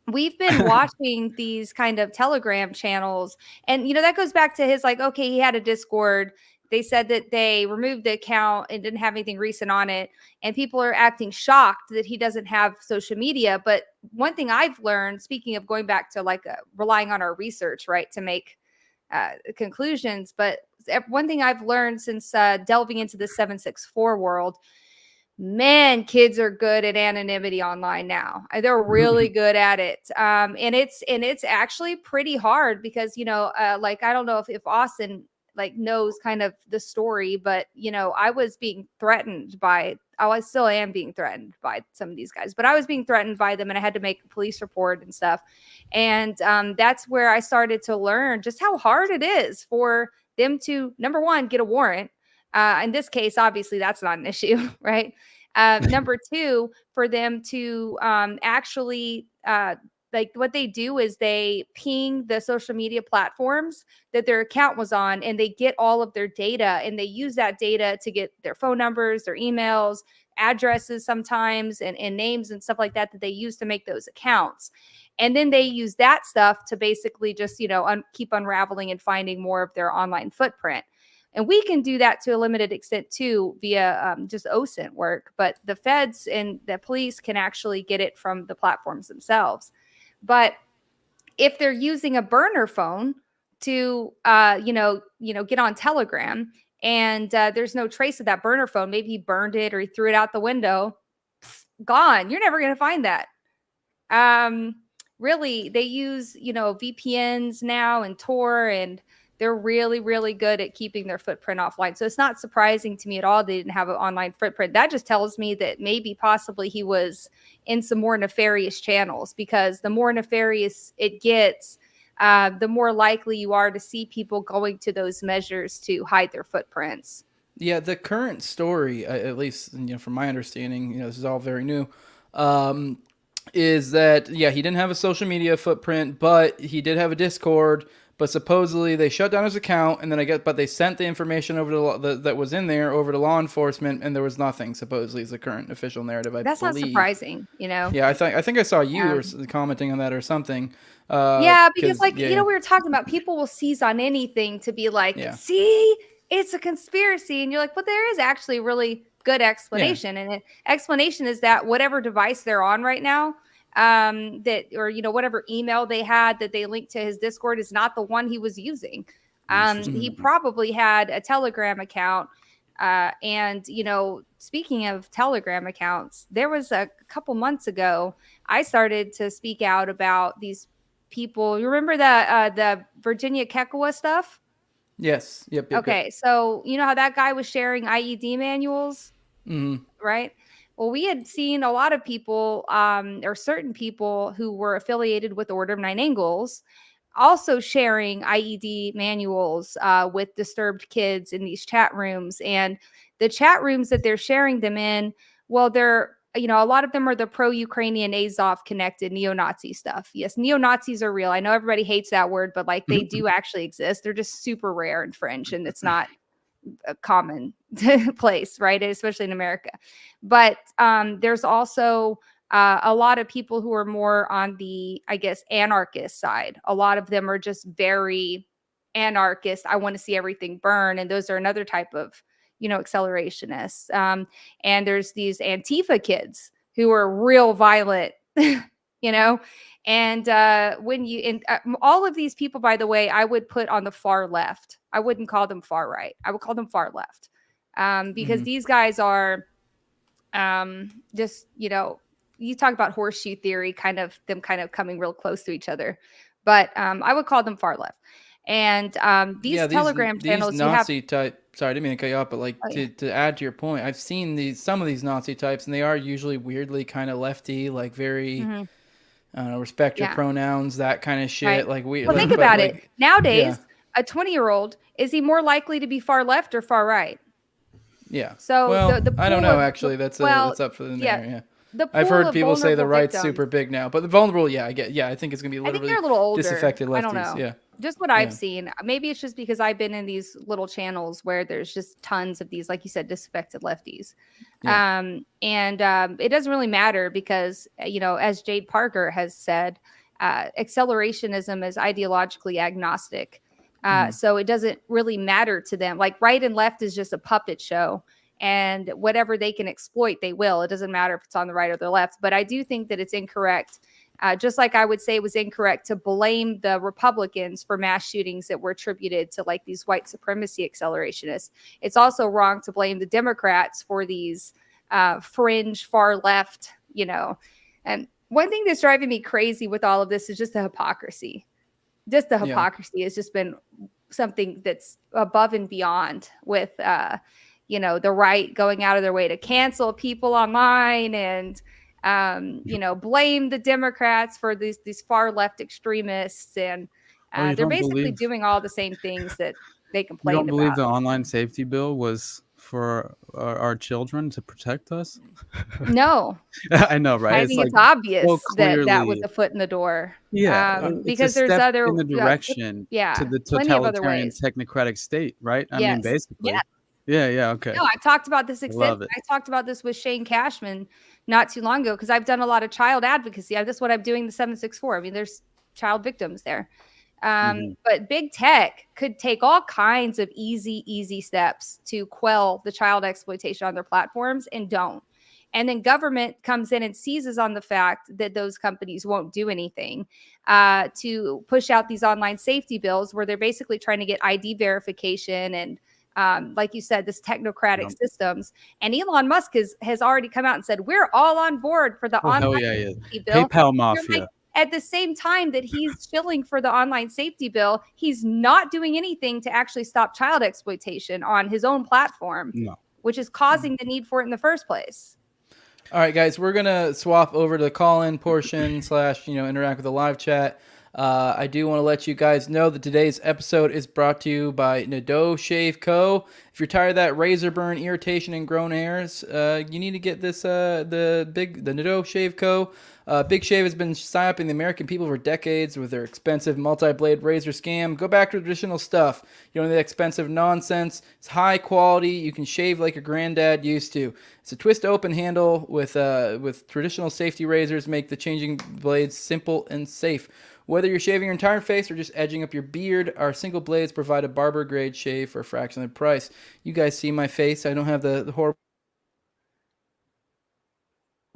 we've been watching these kind of Telegram channels, and that goes back to his like, okay, he had a Discord. They said that they removed the account and didn't have anything recent on it. And people are acting shocked that he doesn't have social media. But one thing I've learned, speaking of going back to like relying on our research, right, to make conclusions. But one thing I've learned since delving into the 764 world, man, kids are good at anonymity online now. They're really good at it. And it's actually pretty hard because, like, I don't know if Austin like knows kind of the story, but I was being threatened by, I still am being threatened by some of these guys, but I was being threatened by them and I had to make a police report and stuff. And that's where I started to learn just how hard it is for them to, number one, get a warrant. In this case, obviously that's not an issue, right? Number two, for them to actually like what they do is they ping the social media platforms that their account was on, and they get all of their data, and they use that data to get their phone numbers, their emails, addresses sometimes, and names and stuff like that they use to make those accounts. And then they use that stuff to basically just, keep unraveling and finding more of their online footprint. And we can do that to a limited extent too via just OSINT work, but the feds and the police can actually get it from the platforms themselves. But if they're using a burner phone to, get on Telegram, and there's no trace of that burner phone, maybe he burned it or he threw it out the window, gone. You're never going to find that. Really, they use, VPNs now and Tor, and they're really, really good at keeping their footprint offline. So it's not surprising to me at all they didn't have an online footprint. That just tells me that maybe possibly he was in some more nefarious channels, because the more nefarious it gets, the more likely you are to see people going to those measures to hide their footprints. Yeah, the current story, at least from my understanding, this is all very new, is that, he didn't have a social media footprint, but he did have a Discord. But supposedly they shut down his account, and then but they sent the information over to that was in there over to law enforcement, and there was nothing. Supposedly, is the current official narrative. That's believe. Not surprising, Yeah, I think I saw you or commenting on that or something. Because we were talking about people will seize on anything to be like, see, it's a conspiracy, and you're like, but there is actually a really good explanation, and explanation is that whatever device they're on right now, whatever email they had that they linked to his Discord is not the one he was using. He probably had a Telegram account. And speaking of Telegram accounts, there was a couple months ago, I started to speak out about these people. You remember the Virginia Kekawa stuff? Yes. Yep. Okay, so you know how that guy was sharing IED manuals, right? Well, we had seen a lot of people, or certain people who were affiliated with Order of Nine Angles, also sharing IED manuals with disturbed kids in these chat rooms. And the chat rooms that they're sharing them in, well, they're, a lot of them are the pro-Ukrainian Azov connected neo-Nazi stuff. Yes, neo-Nazis are real. I know everybody hates that word, but like they do actually exist. They're just super rare and fringe, and it's not a common place, right? Especially in America. But there's also a lot of people who are more on the, I guess, anarchist side. A lot of them are just very anarchist. I want to see everything burn. And those are another type of, accelerationists. And there's these Antifa kids who are real violent, and all of these people, by the way, I would put on the far left. I wouldn't call them far right. I would call them far left, because these guys are just, you talk about horseshoe theory, kind of coming real close to each other. But I would call them far left. And these Telegram channels, these Nazi type. Sorry, I didn't mean to cut you off, but to add to your point, I've seen some of these Nazi types, and they are usually weirdly kind of lefty, like very. I don't know, respect your pronouns, that kind of shit. Right. Like well, think about it. Nowadays, a 20-year-old, is he more likely to be far left or far right? Yeah. So well, the I don't know. Actually, that's up for the mayor. Yeah. I've heard people say the right's super big now, but the vulnerable, I think it's gonna be literally I think they're a little older. disaffected lefties. I don't know. Yeah. Just what I've seen. Maybe it's just because I've been in these little channels where there's just tons of these, like you said, disaffected lefties. Yeah. It doesn't really matter because, as Jade Parker has said, accelerationism is ideologically agnostic. So it doesn't really matter to them. Like right and left is just a puppet show. And whatever they can exploit, they will. It doesn't matter if it's on the right or the left. But I do think that it's incorrect. Just like I would say it was incorrect to blame the Republicans for mass shootings that were attributed to like these white supremacy accelerationists. It's also wrong to blame the Democrats for these fringe far left, And one thing that's driving me crazy with all of this is just the hypocrisy. Just the hypocrisy has just been something that's above and beyond with, the right going out of their way to cancel people online and, blame the Democrats for these far left extremists. And they're basically doing all the same things that they complain about. You don't believe the online safety bill was for our children to protect us? No. I know, right? I think it's obvious that was a foot in the door. Yeah. Because there's other in the direction to the totalitarian technocratic state, right? I mean, basically. Yeah. Yeah. Okay. No, I talked about this. I talked about this with Shane Cashman not too long ago because I've done a lot of child advocacy. That's what I'm doing. The 764. I mean, there's child victims there. But big tech could take all kinds of easy steps to quell the child exploitation on their platforms and don't. And then government comes in and seizes on the fact that those companies won't do anything to push out these online safety bills where they're basically trying to get ID verification and like you said, this technocratic systems. And Elon Musk has already come out and said, we're all on board for the online safety bill. PayPal mafia. At the same time that he's shilling for the online safety bill, he's not doing anything to actually stop child exploitation on his own platform, which is causing the need for it in the first place. All right, guys, we're going to swap over to the call-in portion / interact with the live chat. I do want to let you guys know that today's episode is brought to you by NWJ Shave Co. If you're tired of that razor burn, irritation, and grown hairs, you need to get this the NWJ Shave Co. Big Shave has been psyoping the American people for decades with their expensive multi-blade razor scam. Go back to traditional stuff. You don't need that expensive nonsense. It's high quality. You can shave like your granddad used to. It's a twist open handle with traditional safety razors make the changing blades simple and safe. Whether you're shaving your entire face or just edging up your beard, our single blades provide a barber-grade shave for a fraction of the price. You guys see my face. I don't have the horrible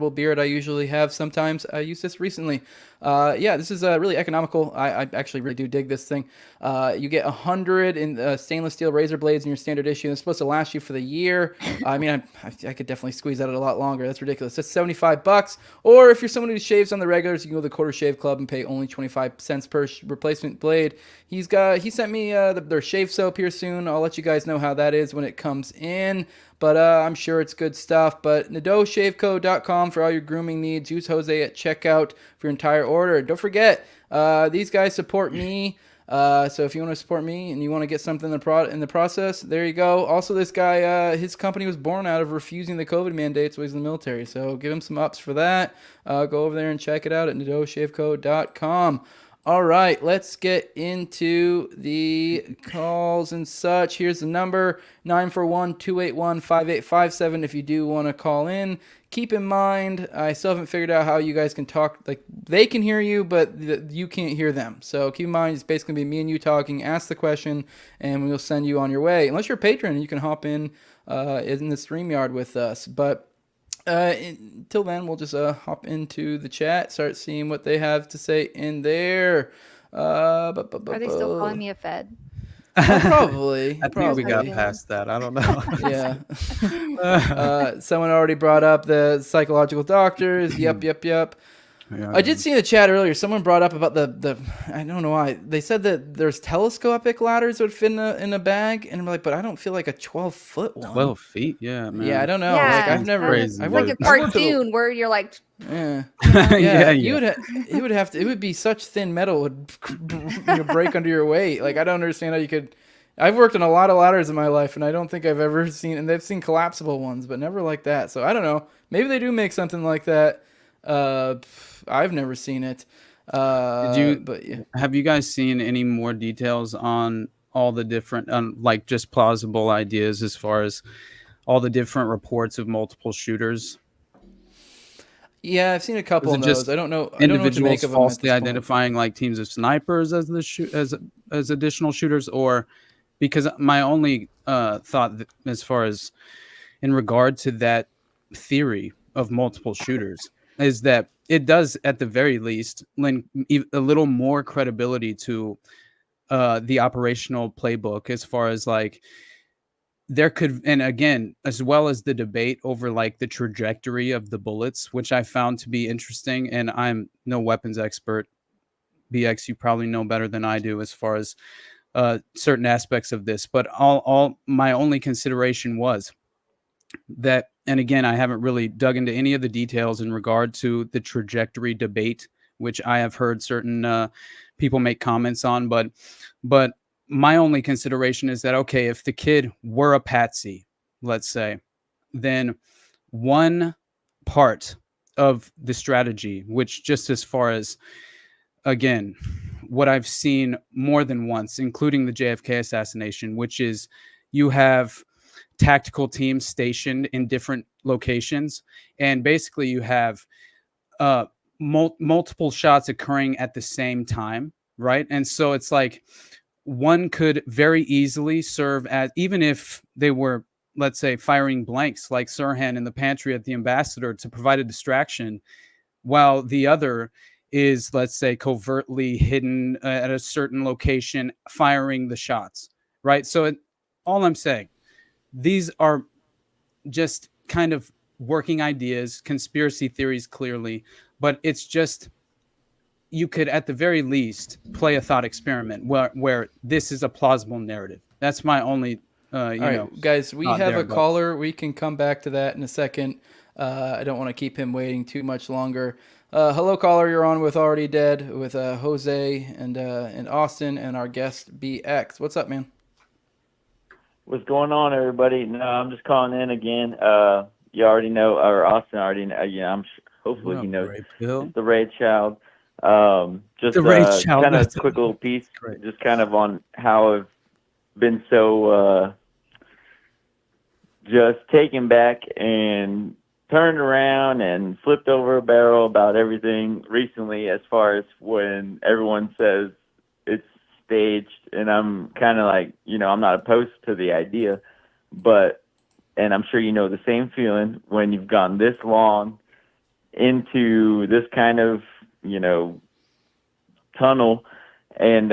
beard I usually have. Sometimes I use this recently. Yeah, this is really economical. I actually really do dig this thing. You get 100 in stainless steel razor blades in your standard issue. It's supposed to last you for the year. I mean, I could definitely squeeze that out a lot longer. That's ridiculous. That's $75. Or if you're someone who shaves on the regulars, you can go to the Quarter Shave Club and pay only 25 cents per replacement blade. He sent me their shave soap here soon. I'll let you guys know how that is when it comes in. But I'm sure it's good stuff. But NWJShaveCo.com for all your grooming needs. Use Jose at checkout for your entire order. Don't forget, these guys support me. So if you want to support me and you want to get something in the process, there you go. Also, this guy, his company was born out of refusing the COVID mandates while he's in the military. So give him some ups for that. Go over there and check it out at NWJShaveCo.com. All right, let's get into the calls and such. Here's the number, 941-281-5857 if you do want to call in. Keep in mind, I still haven't figured out how you guys can talk. Like, they can hear you, but you can't hear them. So keep in mind, it's basically going to be me and you talking. Ask the question, and we'll send you on your way. Unless you're a patron, you can hop in the StreamYard with us. But until then, we'll just hop into the chat, start seeing what they have to say in there. Are they still calling me a Fed? Probably. I think we got past that. I don't know. Yeah. Someone already brought up the psychological doctors. Yep. Yeah, I did see in the chat earlier, someone brought up about the I don't know why. They said that there's telescopic ladders that would fit in a bag, and I'm like, but I don't feel like a 12-foot one. 12 feet, yeah, man. Yeah, I don't know. Yeah, like I've never. crazy, It's like a cartoon where you're like, Yeah. Yeah. You would have to. It would be such thin metal it would break under your weight. Like I don't understand how you could. I've worked on a lot of ladders in my life, and I don't think I've ever seen. And they've seen collapsible ones, but never like that. So I don't know. Maybe they do make something like that. I've never seen it. Did you? But yeah. Have you guys seen any more details on all the different, like just plausible ideas as far as all the different reports of multiple shooters? Yeah, I've seen a couple of those. I don't know. I don't know what to make Individuals of them falsely at this point. identifying like teams of snipers as as additional shooters, or because my only thought as far as in regard to that theory of multiple shooters is that it does at the very least lend a little more credibility to the operational playbook as far as like there could, and again, as well as the debate over like the trajectory of the bullets, which I found to be interesting. And I'm no weapons expert. BX, you probably know better than I do as far as certain aspects of this, but all my only consideration was that, and again, I haven't really dug into any of the details in regard to the trajectory debate, which I have heard certain people make comments on, but my only consideration is that, okay, if the kid were a patsy, let's say, then one part of the strategy, which just as far as, again, what I've seen more than once, including the JFK assassination, which is you have tactical teams stationed in different locations, and basically you have multiple shots occurring at the same time, right? And so it's like one could very easily serve as, even if they were, let's say, firing blanks like Sirhan in the pantry at the Ambassador to provide a distraction, while the other is, let's say, covertly hidden at a certain location firing the shots, right? So all I'm saying, these are just kind of working ideas, conspiracy theories clearly, but it's just, you could at the very least play a thought experiment where this is a plausible narrative. That's my only, All right, guys, we have a caller. We can come back to that in a second. I don't want to keep him waiting too much longer. Hello, caller. You're on with Already Dead with Jose and Austin and our guest BX. What's up, man? What's going on, everybody? No, I'm just calling in again. You already know, or Austin already know. Yeah, hopefully he knows. It's the Raid Child. Just the Raid Child. Kind of quick little piece, just kind of on how I've been so just taken back and turned around and flipped over a barrel about everything recently, as far as when everyone says it's staged, and I'm kind of like, I'm not opposed to the idea, but, and I'm sure you know the same feeling when you've gone this long into this kind of, tunnel, and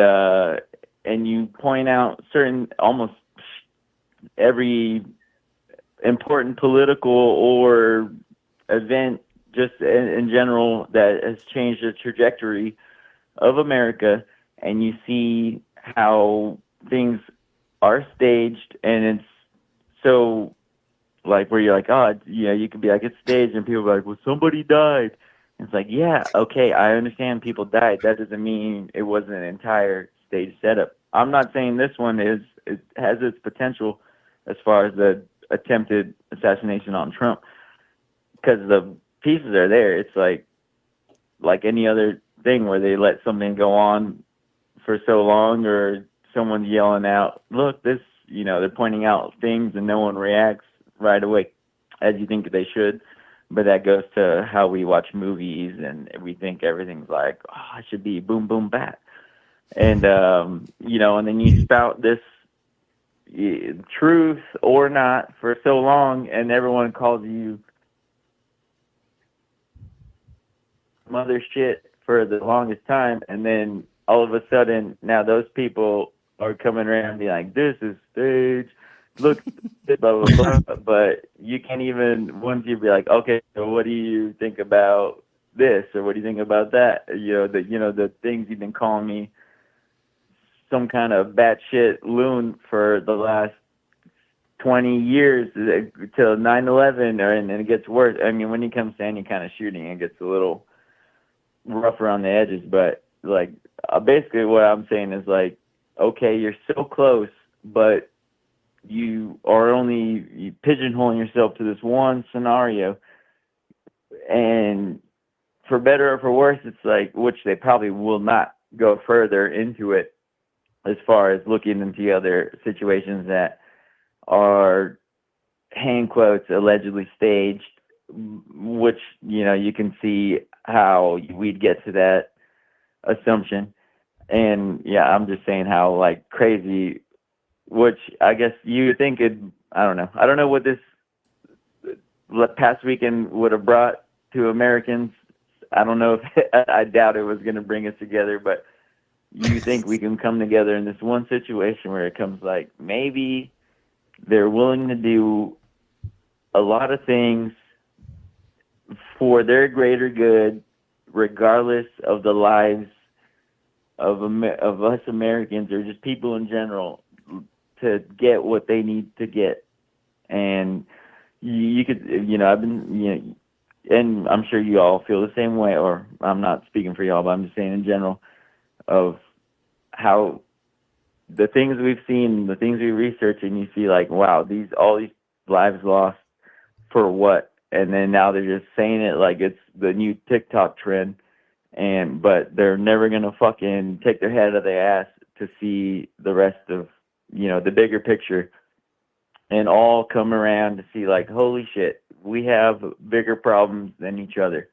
you point out certain, almost every important political or event just in general that has changed the trajectory of America, and you see how things are staged, and it's so like where you're like, oh, you could be like, it's staged, and people are like, well, somebody died. And it's like, yeah, okay, I understand people died. That doesn't mean it wasn't an entire stage setup. I'm not saying this one it has its potential as far as the attempted assassination on Trump, because the pieces are there. It's like any other thing where they let something go on for so long, or someone's yelling out, look, this, they're pointing out things and no one reacts right away as you think they should. But that goes to how we watch movies, and we think everything's like, oh, it should be boom, boom, bat. And, and then you spout this truth or not for so long, and everyone calls you mother shit for the longest time. And then all of a sudden, now those people are coming around and be like, this is stage. Look, blah, blah, blah. But you can't even, once you be like, okay, so what do you think about this, or what do you think about that? The things you've been calling me some kind of batshit loon for the last 20 years till 9/11, and it gets worse. I mean, when it comes to any kind of shooting, it gets a little rough around the edges. But like, basically, what I'm saying is like, okay, you're so close, but you are only pigeonholing yourself to this one scenario, and for better or for worse, it's like, which they probably will not go further into it as far as looking into other situations that are, hand quotes, allegedly staged, which, you can see how we'd get to that assumption. And yeah, I'm just saying how like crazy, which I guess you think I don't know what this past weekend would have brought to Americans. I don't know if I doubt it was going to bring us together, but you think we can come together in this one situation where it comes like, maybe they're willing to do a lot of things for their greater good, regardless of the lives of us Americans, or just people in general, to get what they need to get. And you could, I've been, and I'm sure you all feel the same way, or I'm not speaking for y'all, but I'm just saying in general, of how the things we've seen, the things we research, and you see like, wow, all these lives lost for what? And then now they're just saying it like it's the new TikTok trend, but they're never gonna fucking take their head out of their ass to see the rest of, the bigger picture, and all come around to see like, holy shit, we have bigger problems than each other.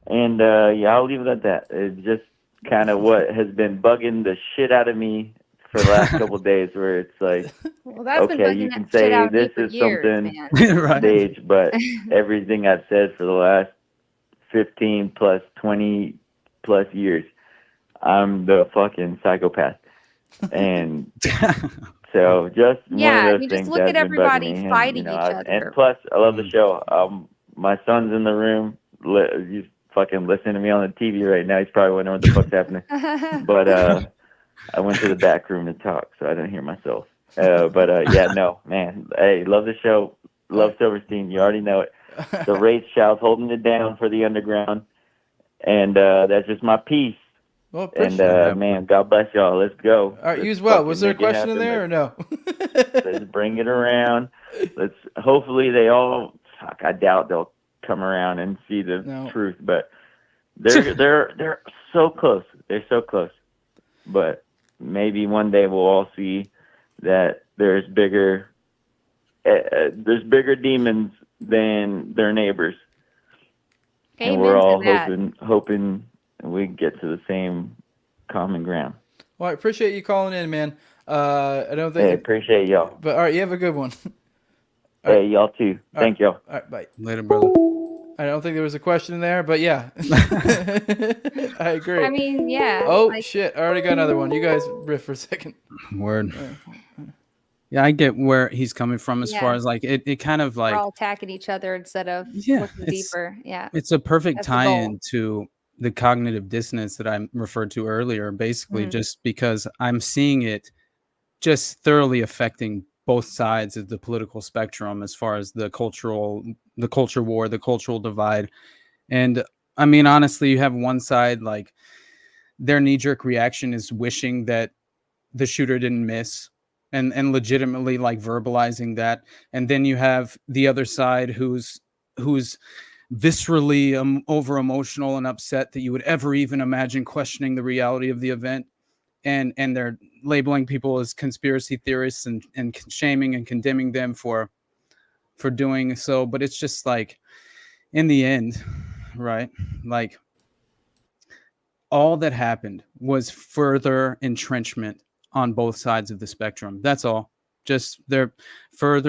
And I'll leave it at that. It's just kind of what has been bugging the shit out of me for the last couple of days, where it's like, Well, that's been okay, bugging you that can shit say out of me this for is years, something man. staged, but everything I've said for the last 15 plus 20 plus years, I'm the fucking psychopath. And so just one of those things just look that's at been everybody bugging me. fighting And, each other. and plus, I love the show. My son's in the room. He's fucking listening to me on the TV right now. He's probably wondering what the fuck's happening. But I went to the back room to talk, so I didn't hear myself. No, man. Hey, love the show. Love Silverstein. You already know it. The Wraith Shout's holding it down for the underground. And that's just my piece. Well, and that, man, God bless y'all. Let's go. All right, you as well. Was there a question in there or no? Let's bring it around. Hopefully they all. Fuck, I doubt they'll come around and see the truth, but they're so close. They're so close. But maybe one day we'll all see that there's bigger demons than their neighbors. Amen, and we're all to that. hoping we get to the same common ground. Well, I appreciate you calling in, man. I don't think. Hey, appreciate y'all. But all right, you have a good one. Hey, y'all too. Thank y'all. All right, bye. Later, brother. I don't think there was a question in there, but yeah. I agree. I mean, yeah. Oh, like, shit. I already got another one. You guys riff for a second. Word. Yeah, I get where he's coming from as far Yeah. as like it kind of like we're all attacking each other instead of yeah, looking deeper. Yeah. it's a perfect That's the goal. tie-in to the cognitive dissonance that I referred to earlier, basically just because I'm seeing it just thoroughly affecting both sides of the political spectrum as far as the culture war, the cultural divide. And I mean, honestly, you have one side, like their knee-jerk reaction is wishing that the shooter didn't miss and legitimately like verbalizing that. And then you have the other side who's viscerally over emotional and upset that you would ever even imagine questioning the reality of the event. And they're labeling people as conspiracy theorists and shaming and condemning them for doing so. But it's just like, in the end, right? Like, all that happened was further entrenchment on both sides of the spectrum. That's all. Just they're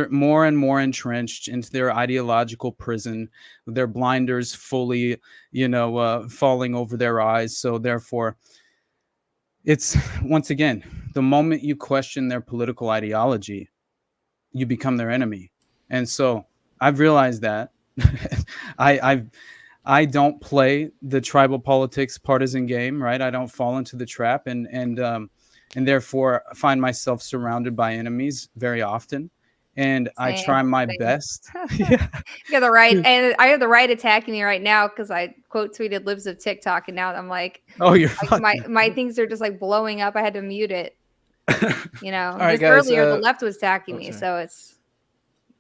more and more entrenched into their ideological prison, their blinders fully, falling over their eyes. So therefore, it's once again, the moment you question their political ideology, you become their enemy. And so I've realized that I don't play the tribal politics partisan game, right? I don't fall into the trap and therefore find myself surrounded by enemies very often. And I try my best. You have the right, and I have the right attacking me right now because I quote tweeted "Libs of TikTok," and now I'm like, oh, you're like, my things are just like blowing up. I had to mute it. All right, guys, earlier the left was attacking me, so it's.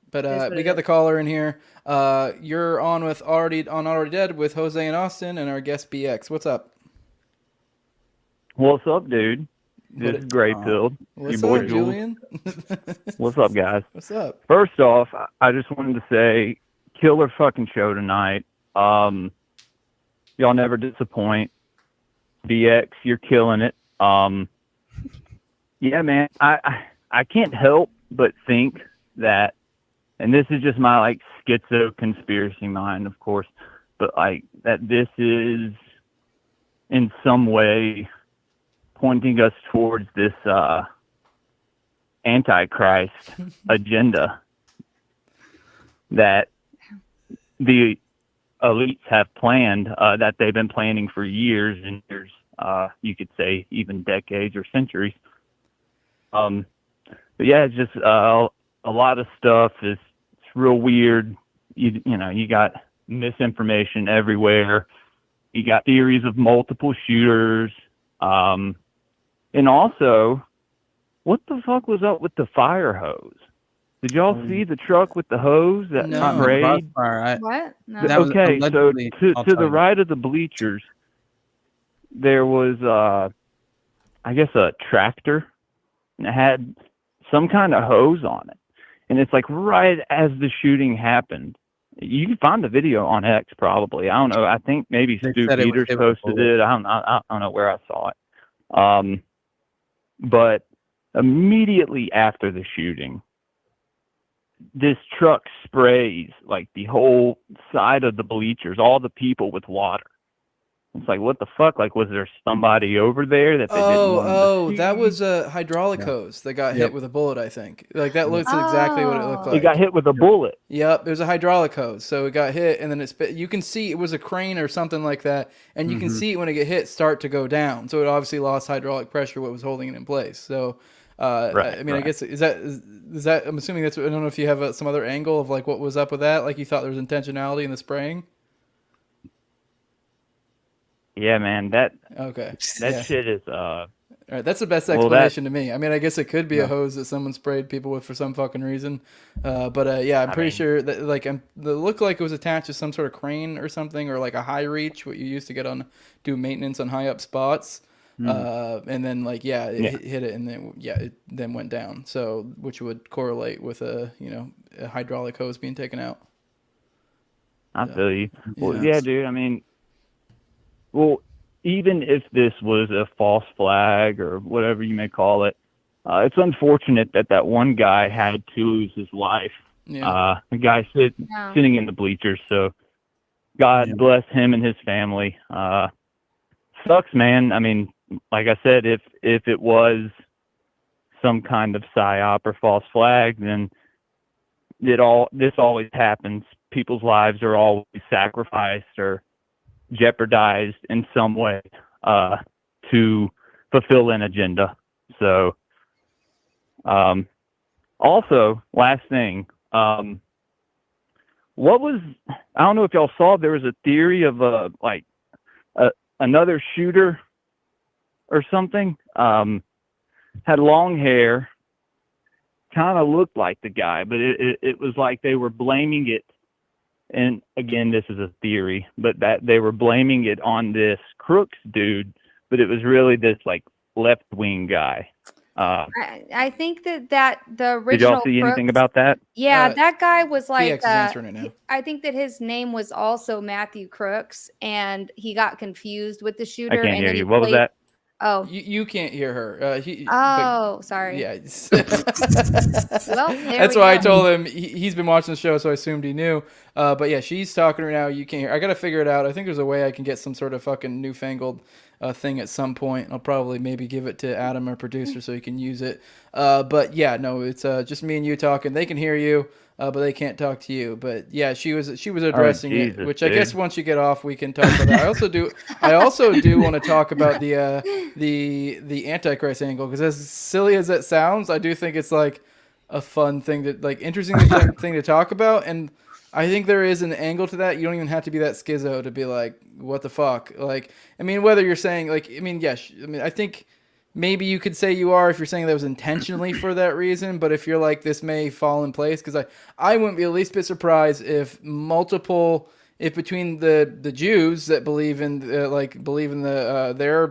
But we got the caller in here. You're on with Already Dead with Jose and Austin and our guest BX. What's up? What's up, dude? This is Grayfield. What's your boy up, Jules. Julian? What's up, guys? What's up? First off, I just wanted to say, killer fucking show tonight. Y'all never disappoint. BX, you're killing it. Yeah, man. I can't help but think that, and this is just my like schizo conspiracy mind, of course, but like that this is in some way pointing us towards this Antichrist agenda that the elites have planned, that they've been planning for years and years, you could say even decades or centuries. But yeah, it's just a lot of stuff is real weird. You know, you got misinformation everywhere. You got theories of multiple shooters. And also, what the fuck was up with the fire hose? Did y'all see the truck with the hose that sprayed? What? No. Okay, so to the right of the bleachers, there was, I guess, a tractor, and it had some kind of hose on it. And it's like right as the shooting happened. You can find the video on X probably. I don't know. I think maybe Stu Peters posted it. I don't know where I saw it. But immediately after the shooting, this truck sprays like the whole side of the bleachers, all the people with water. It's like, what the fuck? Like, was there somebody over there that they didn't want to see? That was a hydraulic hose that got hit with a bullet, I think. Like, that looks exactly what it looked like. It got hit with a bullet. Yep, it was a hydraulic hose. So it got hit, and then you can see it was a crane or something like that, and you can see it when it get hit start to go down. So it obviously lost hydraulic pressure, what was holding it in place. So, I guess, is that, I'm assuming that's, I don't know if you have some other angle of like what was up with that? Like you thought there was intentionality in the spraying? Yeah, man, that shit is all right, that's the best explanation to me. I mean, I guess it could be a hose that someone sprayed people with for some fucking reason. I'm pretty sure that like it looked like it was attached to some sort of crane or something, or like a high reach, what you used to do maintenance on high up spots. And then it hit it, and then it then went down. So which would correlate with a hydraulic hose being taken out. I feel you. Well, yeah, dude. I mean. Well, even if this was a false flag or whatever you may call it, it's unfortunate that one guy had to lose his life. Yeah. The guy sitting in the bleachers. So, God bless him and his family. Sucks, man. I mean, like I said, if it was some kind of psyop or false flag, then this always happens. People's lives are always sacrificed or jeopardized in some way to fulfill an agenda. So, also, last thing, I don't know if y'all saw, there was a theory of another shooter or something, had long hair, kind of looked like the guy, but it was like they were blaming it. And again, this is a theory, but that they were blaming it on this Crooks dude, but it was really this like left wing guy. I think that the original. Did y'all see anything about that? Yeah, that guy was like. PX is answering it now. I think that his name was also Matthew Crooks, and he got confused with the shooter. I can't hear you. What was that? Oh, you can't hear her. Sorry. Yeah. Well, that's why I told him he's been watching the show, so I assumed he knew. But yeah, she's talking right now. You can't hear. I gotta figure it out. I think there's a way I can get some sort of fucking newfangled thing at some point. I'll probably maybe give it to Adam, our producer, so he can use it. But yeah, no, it's just me and you talking. They can hear you. But they can't talk to you. But yeah, she was addressing it, which I guess once you get off, we can talk about that. I also do want to talk about the Antichrist angle, because as silly as that sounds, I do think it's like a fun thing interesting thing to talk about, and I think there is an angle to that. You don't even have to be that schizo to be like, what the fuck? Like, I mean, whether you're saying I think. Maybe you could say you are if you're saying that was intentionally for that reason, but if you're like, this may fall in place, because I wouldn't be the least bit surprised if between the Jews that believe in their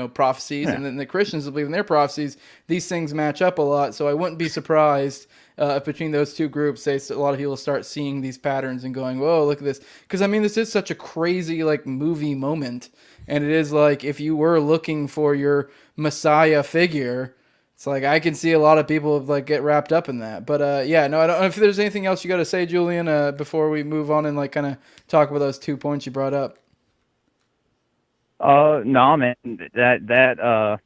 prophecies, and then the Christians that believe in their prophecies, these things match up a lot. So I wouldn't be surprised if between those two groups, a lot of people start seeing these patterns and going, whoa, look at this. Because I mean, this is such a crazy movie moment. And it is like, if you were looking for your Messiah figure, it's like, I can see a lot of people get wrapped up in that. But yeah, no, I don't know if there's anything else you got to say, Julian, before we move on and kind of talk about those 2 points you brought up. No, man, that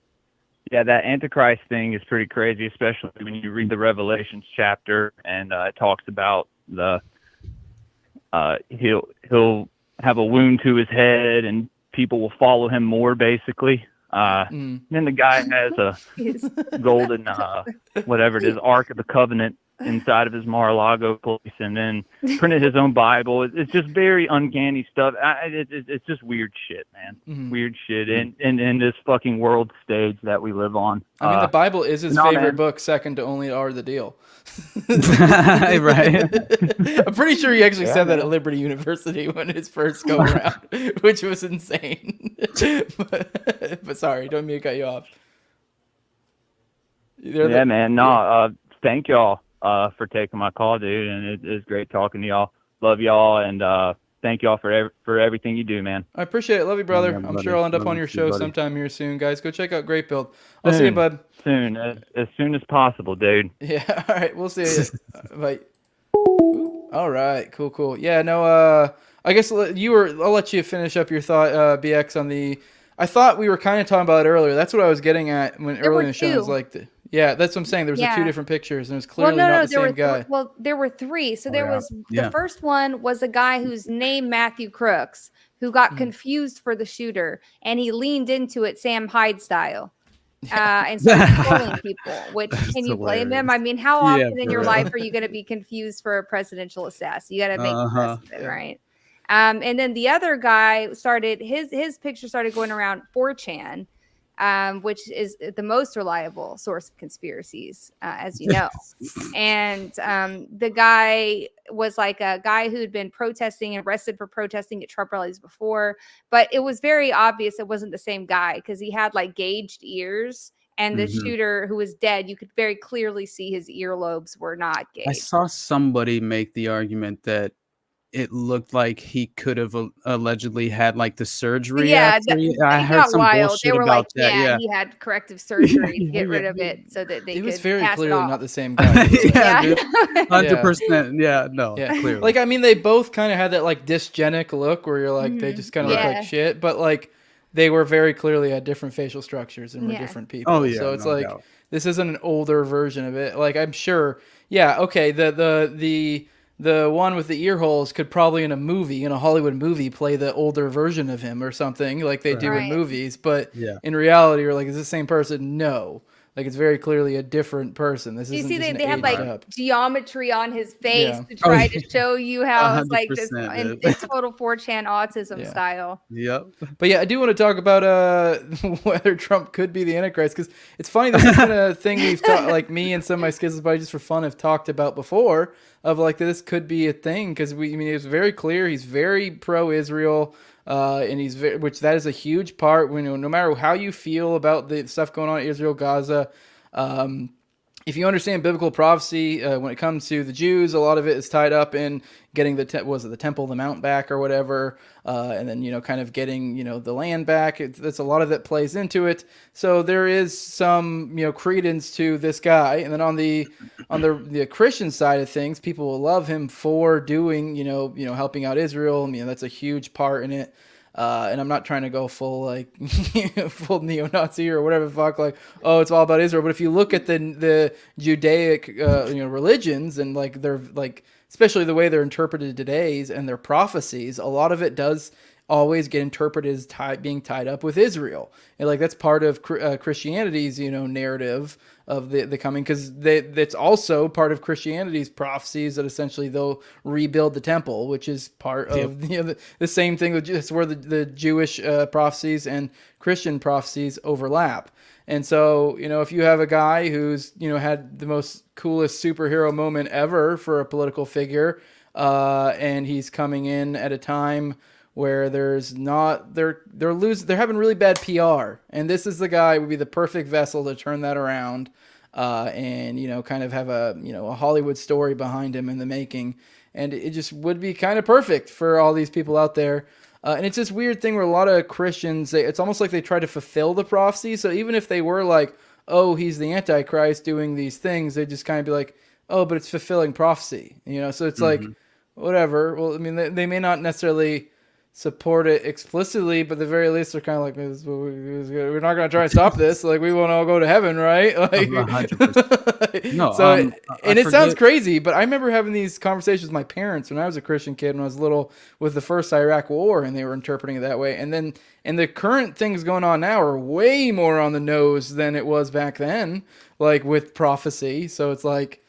Antichrist thing is pretty crazy, especially when you read the Revelations chapter, and it talks about he'll have a wound to his head, and people will follow him more, basically. Then the guy has a golden, whatever it is, Ark of the Covenant inside of his Mar-a-Lago place, and then printed his own Bible. It's just very uncanny stuff. It's just weird shit, man. Weird shit in this fucking world stage that we live on. I mean, the Bible is his favorite book, second to only Are the Deal. Right. I'm pretty sure he actually said that at Liberty University when his first go around, which was insane. but sorry, don't mean to cut you off. Man. No, thank y'all for taking my call, dude, and it's great talking to y'all. Love y'all, and thank y'all for everything you do, man. I appreciate it. Love you, brother. Yeah, I'm sure I'll end up on your show sometime here soon, guys. Go check out Great Build. I'll see you, bud. Soon, as soon as possible, dude. Yeah, all right. We'll see you. Bye. All right. Cool. Yeah, no, I guess I'll let you finish up your thought, BX, on the... I thought we were kind of talking about it earlier. That's what I was getting at earlier in the show. It was like, yeah, that's what I'm saying. There was two different pictures, and it was clearly not the same guy. There were three. So the first one was a guy whose name Matthew Crooks, who got confused for the shooter, and he leaned into it Sam Hyde style. And started trolling people, which can you blame him? I mean, how often in your life are you going to be confused for a presidential assassin? You got to make the best of it, right? And then the other guy started his picture started going around 4chan, which is the most reliable source of conspiracies, as you know. And the guy was like a guy who'd been protesting and arrested for protesting at Trump rallies before, but it was very obvious it wasn't the same guy because he had like gauged ears. And the shooter who was dead, you could very clearly see his earlobes were not gauged. I saw somebody make the argument that it looked like he could have allegedly had like the surgery Yeah, after. I it heard got some wild. They bullshit were like, about that. yeah, Yeah. he had corrective surgery to get Yeah. rid of it so that they It was could very pass it clearly off. not the same guy. Yeah, Yeah, dude. I know. 100%. Yeah, no, Yeah. clearly. Like, I mean, they both kind of had that like dysgenic look where you're like, they just kind of look Yeah. like shit, but like they were very clearly had different facial structures and were Yeah. different people. Oh, yeah, So it's no like, doubt. this isn't an older version of it. Like, I'm sure, yeah, okay, the one with the ear holes could probably in a Hollywood movie play the older version of him or something like they do in Right. movies. But Yeah. in reality, you're like, is this the same person? No. Like, it's very clearly a different person. This Do you isn't see just they an had like aged up. geometry on his face Yeah. to try yeah. to show you how it's like this 100%, in dude. total 4chan autism Yeah. style. Yep. But yeah, I do want to talk about whether Trump could be the Antichrist, because it's funny. This has been a thing we've talked, like me and some of my Skizzles buddies just for fun have talked about before. Of like this could be a thing because I mean, it's very clear he's very pro-Israel, and he's which that is a huge part. You know, no matter how you feel about the stuff going on in Israel, Gaza. If you understand biblical prophecy, when it comes to the Jews, a lot of it is tied up in getting the Temple of the Mount back or whatever, and then kind of getting the land back. That's a lot of that plays into it. So there is some credence to this guy, and then on the Christian side of things, people will love him for doing helping out Israel. I mean, that's a huge part in it. And I'm not trying to go full like full neo-Nazi or whatever the fuck, like, oh, it's all about Israel. But if you look at the Judaic religions and like they're like, especially the way they're interpreted today's and their prophecies, a lot of it does always get interpreted as being tied up with Israel, and like that's part of Christianity's narrative of the coming, because that's also part of Christianity's prophecies that essentially they'll rebuild the temple, which is part of the same thing. That's where the Jewish prophecies and Christian prophecies overlap. And so, if you have a guy who's, had the most coolest superhero moment ever for a political figure, and he's coming in at a time where they're having really bad PR, and this is the guy would be the perfect vessel to turn that around, and kind of have a Hollywood story behind him in the making, and it just would be kind of perfect for all these people out there. And it's this weird thing where a lot of Christians, it's almost like they try to fulfill the prophecy. So even if they were like, oh, he's the Antichrist doing these things, they just kind of be like, oh, but it's fulfilling prophecy, So it's like, whatever. Well, I mean, they may not necessarily support it explicitly, but at the very least they're kind of like, we're not going to try and stop this. Like, we want to all go to heaven, right? Like, 100%. No, so and it sounds crazy, but I remember having these conversations with my parents when I was a Christian kid when I was little with the first Iraq War, and they were interpreting it that way. And the current things going on now are way more on the nose than it was back then, like with prophecy. So it's like,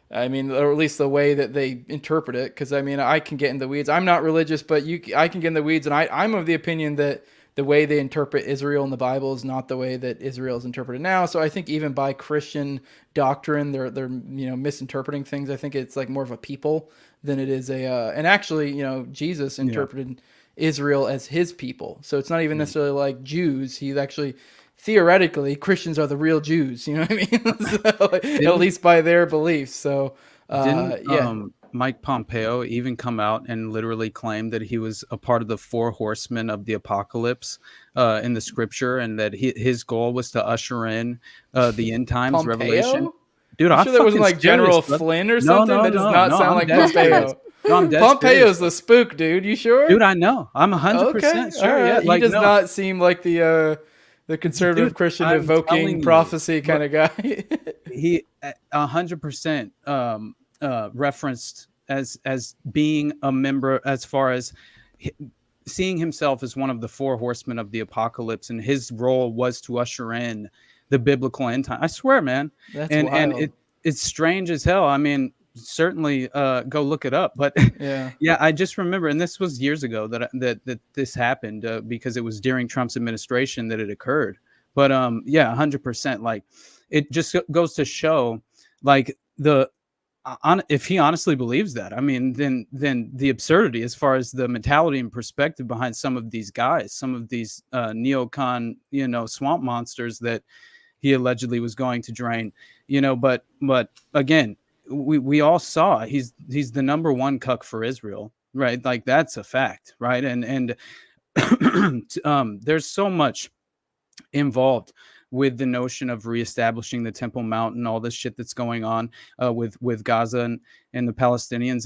I mean, or at least the way that they interpret it. Because I mean, I can get in the weeds. I'm not religious, but I can get in the weeds, and I'm of the opinion that the way they interpret Israel in the Bible is not the way that Israel is interpreted now. So I think even by Christian doctrine, they're misinterpreting things. I think it's like more of a people than it is and actually, Jesus interpreted Israel as his people. So it's not even necessarily like Jews. He's actually, theoretically, Christians are the real Jews. You know what I mean? So, at least by their beliefs. So didn't Mike Pompeo even come out and literally claim that he was a part of the 4 horsemen of the apocalypse in the scripture, and that his goal was to usher in the end times Pompeo? revelation? Dude, I'm sure that wasn't like General Flynn or something. That does not sound like Pompeo. No, I'm dead Pompeo's serious, the spook, dude. You sure? dude, I know. I'm 100% sure. Right. Yeah, He does not seem like the conservative Christian I'm evoking telling you, prophecy kind of guy. He 100% referenced as being a member, as far as seeing himself as one of the 4 horsemen of the apocalypse, and his role was to usher in the biblical end time. I swear, man. That's and wild. it's strange as hell. I mean, certainly go look it up, but yeah, I just remember, and this was years ago that this happened, because it was during Trump's administration that it occurred. But 100%, like, it just goes to show, like, if he honestly believes that, I mean, then the absurdity as far as the mentality and perspective behind some of these guys, some of these neocon swamp monsters that he allegedly was going to drain, but again, we all saw he's the number one cuck for Israel. right? Like that's a fact, right? And there's so much involved with the notion of reestablishing the Temple Mount and all this shit that's going on with Gaza and the Palestinians,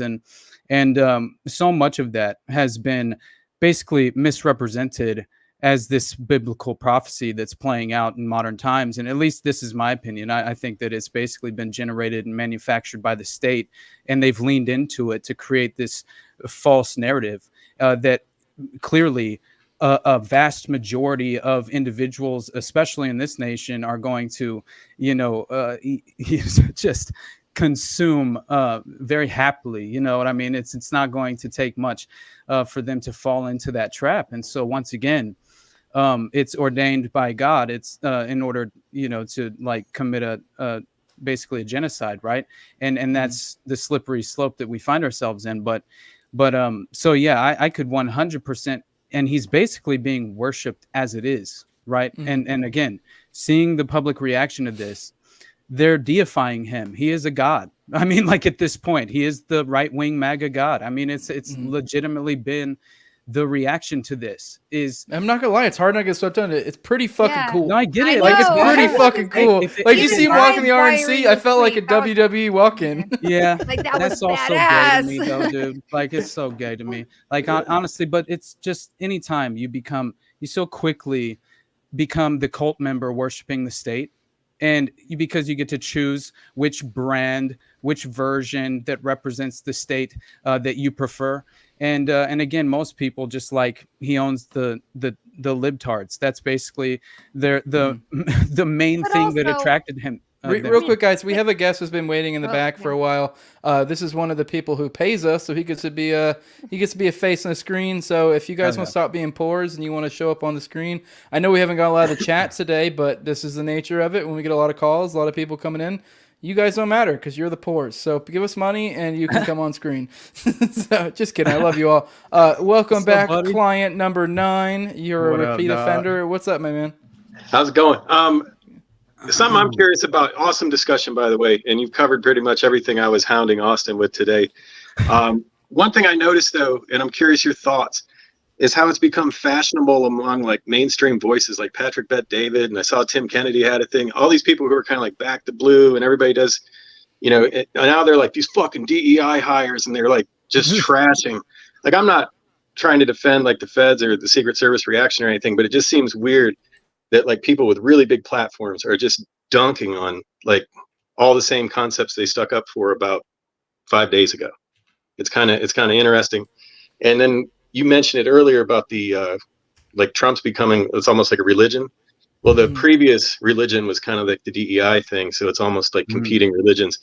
and so much of that has been basically misrepresented as this biblical prophecy that's playing out in modern times. And at least this is my opinion. I think that it's basically been generated and manufactured by the state, and they've leaned into it to create this false narrative that clearly a vast majority of individuals, especially in this nation, are going to, just consume very happily. You know what I mean? It's not going to take much for them to fall into that trap. And so once again, it's ordained by God. It's in order, to like commit a basically a genocide, right? And that's the slippery slope that we find ourselves in. But so yeah, I could 100%. And he's basically being worshipped as it is, right? And again, seeing the public reaction to this, they're deifying him. He is a god. I mean, like at this point, he is the right-wing MAGA god. I mean, it's legitimately been the reaction to this. I'm not gonna lie, it's hard not to get swept under it. It's pretty fucking cool. No, I get it. Like it's pretty fucking cool. Like you see him walking the RNC, I felt like a WWE walk-in. Yeah, like that's also gay to me, though, dude. Like it's so gay to me. Like honestly, but it's just anytime you so quickly become the cult member worshiping the state, and because you get to choose which brand, which version that represents the state that you prefer. And again, most people just like he owns the libtards. That's basically the main thing that attracted him. Real quick, guys, we have a guest who's been waiting in the back for a while. This is one of the people who pays us, so he gets to be a face on the screen. So if you guys want to stop being pores and you want to show up on the screen, I know we haven't got a lot of chats today, but this is the nature of it. When we get a lot of calls, a lot of people coming in, you guys don't matter because you're the pores. So give us money and you can come on screen. So just kidding. I love you all. Welcome back, buddy? Client number 9. You're a repeat offender. What's up, my man? How's it going? Something I'm curious about. Awesome discussion, by the way. And you've covered pretty much everything I was hounding Austin with today. One thing I noticed, though, and I'm curious your thoughts, is how it's become fashionable among like mainstream voices like Patrick Bet-David, and I saw Tim Kennedy had a thing. All these people who are kind of like back to blue, and everybody does, and now they're like these fucking DEI hires, and they're like just trashing. Like I'm not trying to defend like the feds or the Secret Service reaction or anything, but it just seems weird that like people with really big platforms are just dunking on like all the same concepts they stuck up for about 5 days ago. It's kind of interesting. And then you mentioned it earlier about the like Trump's becoming, it's almost like a religion. Well, the previous religion was kind of like the DEI thing, so it's almost like competing religions,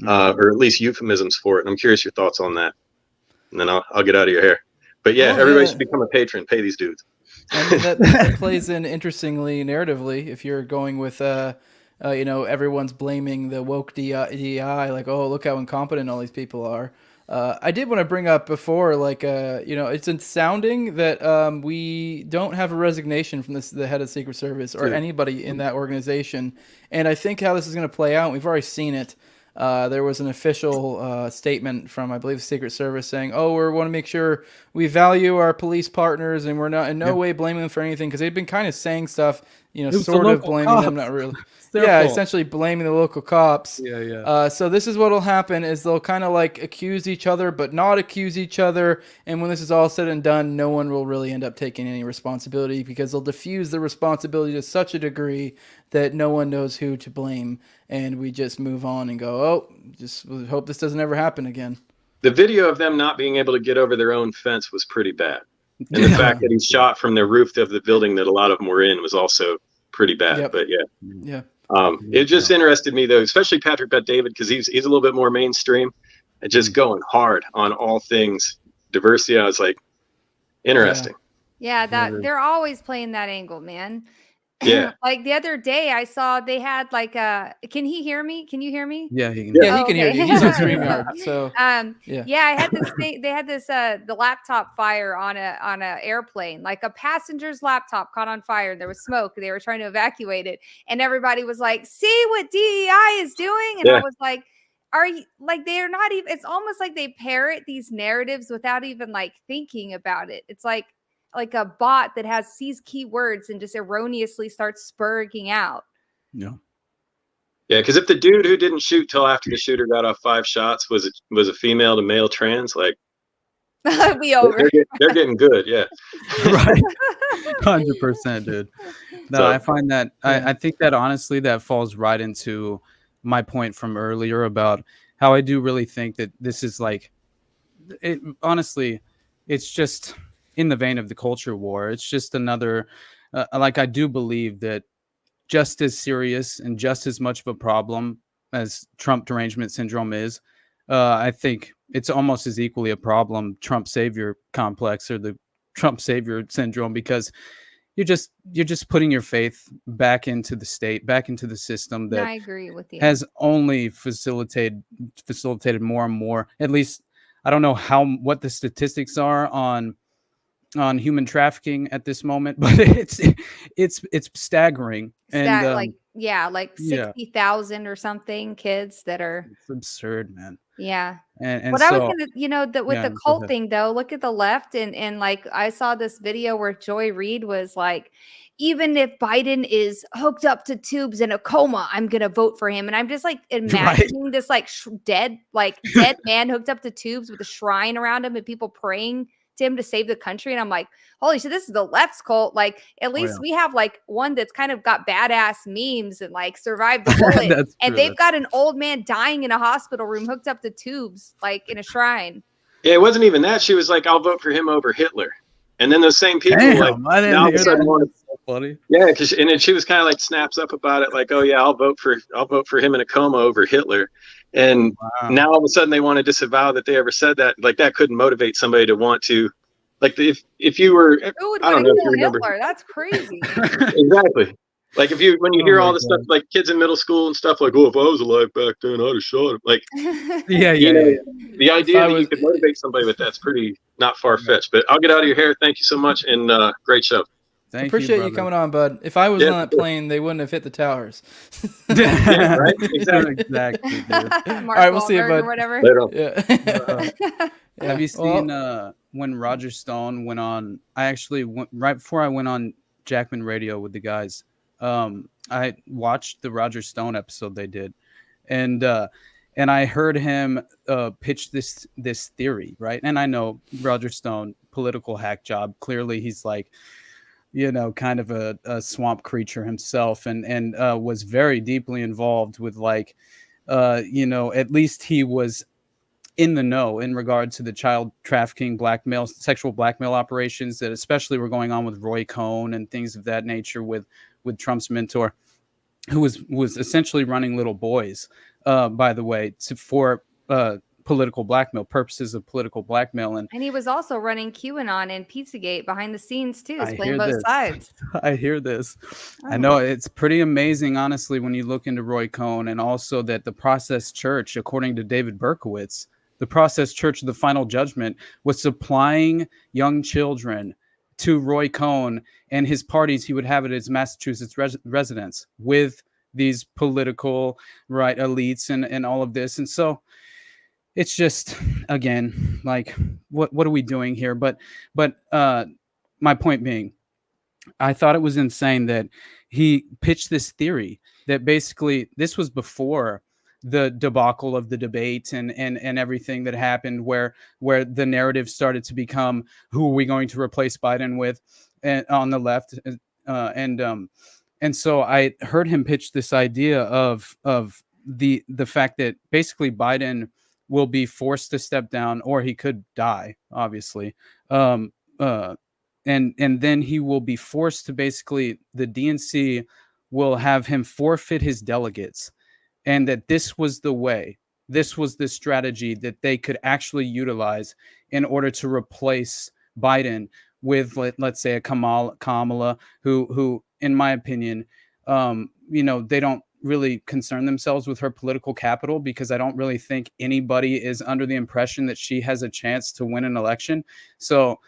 or at least euphemisms for it. And I'm curious your thoughts on that. And then I'll get out of your hair. But yeah, everybody should become a patron. Pay these dudes. And that plays in interestingly narratively if you're going with everyone's blaming the woke DEI, like, oh, look how incompetent all these people are. I did want to bring up before, like, it's sounding that we don't have a resignation from the head of the Secret Service or anybody in that organization. And I think how this is going to play out, we've already seen it. There was an official statement from, I believe, the Secret Service saying, oh, we want to make sure we value our police partners and we're not in no way blaming them for anything, because they've been kind of saying stuff, sort of blaming them, not really. Yeah, essentially blaming the local cops. So this is what will happen is they'll kind of like accuse each other but not accuse each other, and when this is all said and done, no one will really end up taking any responsibility because they'll diffuse the responsibility to such a degree that no one knows who to blame, and we just move on and go, oh, just hope this doesn't ever happen again. The video of them not being able to get over their own fence was pretty bad, and the fact that he shot from the roof of the building that a lot of them were in was also pretty bad. But yeah. It just interested me though, especially Patrick Bet-David, because he's a little bit more mainstream and just going hard on all things diversity. I was like, interesting. Yeah, they're always playing that angle, man. Yeah. Like the other day I saw they had like can he hear me? Can you hear me? Yeah, he can. Yeah, he can hear you. He's on StreamYard. So I had this thing, they had this the laptop fire on a airplane, like a passenger's laptop caught on fire. There was smoke. They were trying to evacuate it, and everybody was like, see what DEI is doing? And I was like, are you like they're not even, it's almost like they parrot these narratives without even like thinking about it. It's like a bot that has these keywords and just erroneously starts spurging out. Yeah. Yeah, because if the dude who didn't shoot till after the shooter got off 5 shots was a female to male trans, like we over. They're getting good, yeah. Right. 100%, dude. No, So- I find that I think that honestly that falls right into my point from earlier about how I do really think that this is like it honestly, it's just in the vein of the culture war. It's just another like I do believe that just as serious and just as much of a problem as Trump derangement syndrome is, I think it's almost as equally a problem, Trump savior complex or the Trump savior syndrome, because you're just putting your faith back into the state, back into the system that I agree with you. has only facilitated more and more. At least I don't know what the statistics are on human trafficking at this moment, but it's staggering. Like 60,000 or something kids that are. It's absurd, man. Yeah. And what so, I was gonna, that with yeah, the go cult ahead. thing though, look at the left and like I saw this video where Joy Reid was like, even if Biden is hooked up to tubes in a coma, I'm gonna vote for him. And I'm just like imagining this like dead man hooked up to tubes with a shrine around him and people praying to him to save the country. And I'm like, holy shit, this is the left's cult. Like, at least we have like one that's kind of got badass memes and like survived the bullet. And they've got an old man dying in a hospital room hooked up to tubes, like in a shrine. Yeah, it wasn't even that. She was like, I'll vote for him over Hitler. And then those same people now all of a sudden wanted, so funny. Yeah, and then she was kind of like snaps up about it, like, oh yeah, I'll vote for him in a coma over Hitler. And now all of a sudden they want to disavow that they ever said that. Like that couldn't motivate somebody to want to, like if you were, I don't know if you remember. Hitler? That's crazy. Exactly. Like when you hear all the stuff, like kids in middle school and stuff, like, oh, if I was alive back then, I'd have shot him. Like, yeah. The idea that you could motivate somebody with that's pretty not far fetched. But I'll get out of your hair. Thank you so much, and great show. Appreciate you coming on, bud. If I was on that plane, they wouldn't have hit the towers. Yeah, right? Exactly. Exactly, dude. All right, we'll see you, bud. Or whatever. Later on. Yeah. Have you seen when Roger Stone went on? I actually went right before I went on Jackman Radio with the guys. I watched the Roger Stone episode they did, and I heard him pitch this theory, right? And I know Roger Stone, political hack job. Clearly, he's like, kind of a swamp creature himself, and was very deeply involved with like, at least he was in the know in regard to the child trafficking, sexual blackmail operations that especially were going on with Roy Cohn and things of that nature with Trump's mentor, who was essentially running little boys, by the way, for political blackmail, purposes of political blackmail. And he was also running QAnon and Pizzagate behind the scenes too, playing both this. sides. I hear this. I know it's pretty amazing, honestly, when you look into Roy Cohn, and also that the Process Church, according to David Berkowitz, the Process Church of the Final Judgment was supplying young children to Roy Cohn and his parties he would have at his Massachusetts residence with these political elites and all of this. And so it's just, again, like, what are we doing here? But my point being, I thought it was insane that he pitched this theory that basically this was before the debacle of the debate and everything that happened, where the narrative started to become, who are we going to replace Biden with, on the left, and so I heard him pitch this idea of the fact that basically Biden will be forced to step down, or he could die, obviously, and then he will be forced to basically, the DNC will have him forfeit his delegates. And that this was the strategy that they could actually utilize in order to replace Biden with, let's say, a Kamala, who, in my opinion, they don't really concern themselves with her political capital, because I don't really think anybody is under the impression that she has a chance to win an election. So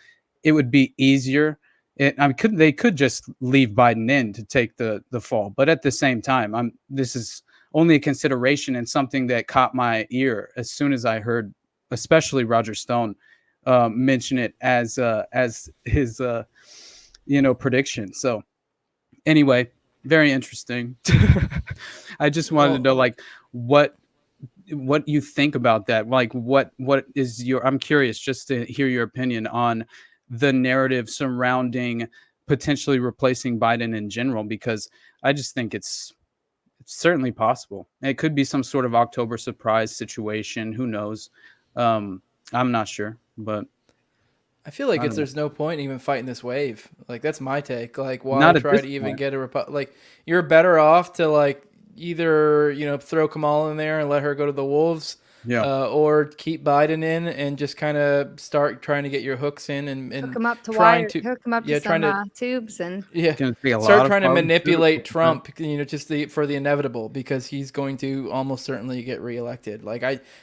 it would be easier. They could just leave Biden in to take the fall, but at the same time, this is only a consideration and something that caught my ear as soon as I heard, especially Roger Stone mention it as his prediction. So anyway, very interesting. I just wanted to know like what you think about that. Like what is I'm curious just to hear your opinion on the narrative surrounding potentially replacing Biden in general, because I just think it's certainly possible. It could be some sort of October surprise situation. Who knows? I'm not sure, but I feel like there's no point in even fighting this wave. Like that's my take. Like why Not at try this to even point. get a like you're better off to like either throw Kamala in there and let her go to the wolves, or keep Biden in and just kind of start trying to get your hooks in and hook them up to trying wire, to hook them up to some tubes and start trying to manipulate Trump, just for the inevitable, because he's going to almost certainly get reelected. Like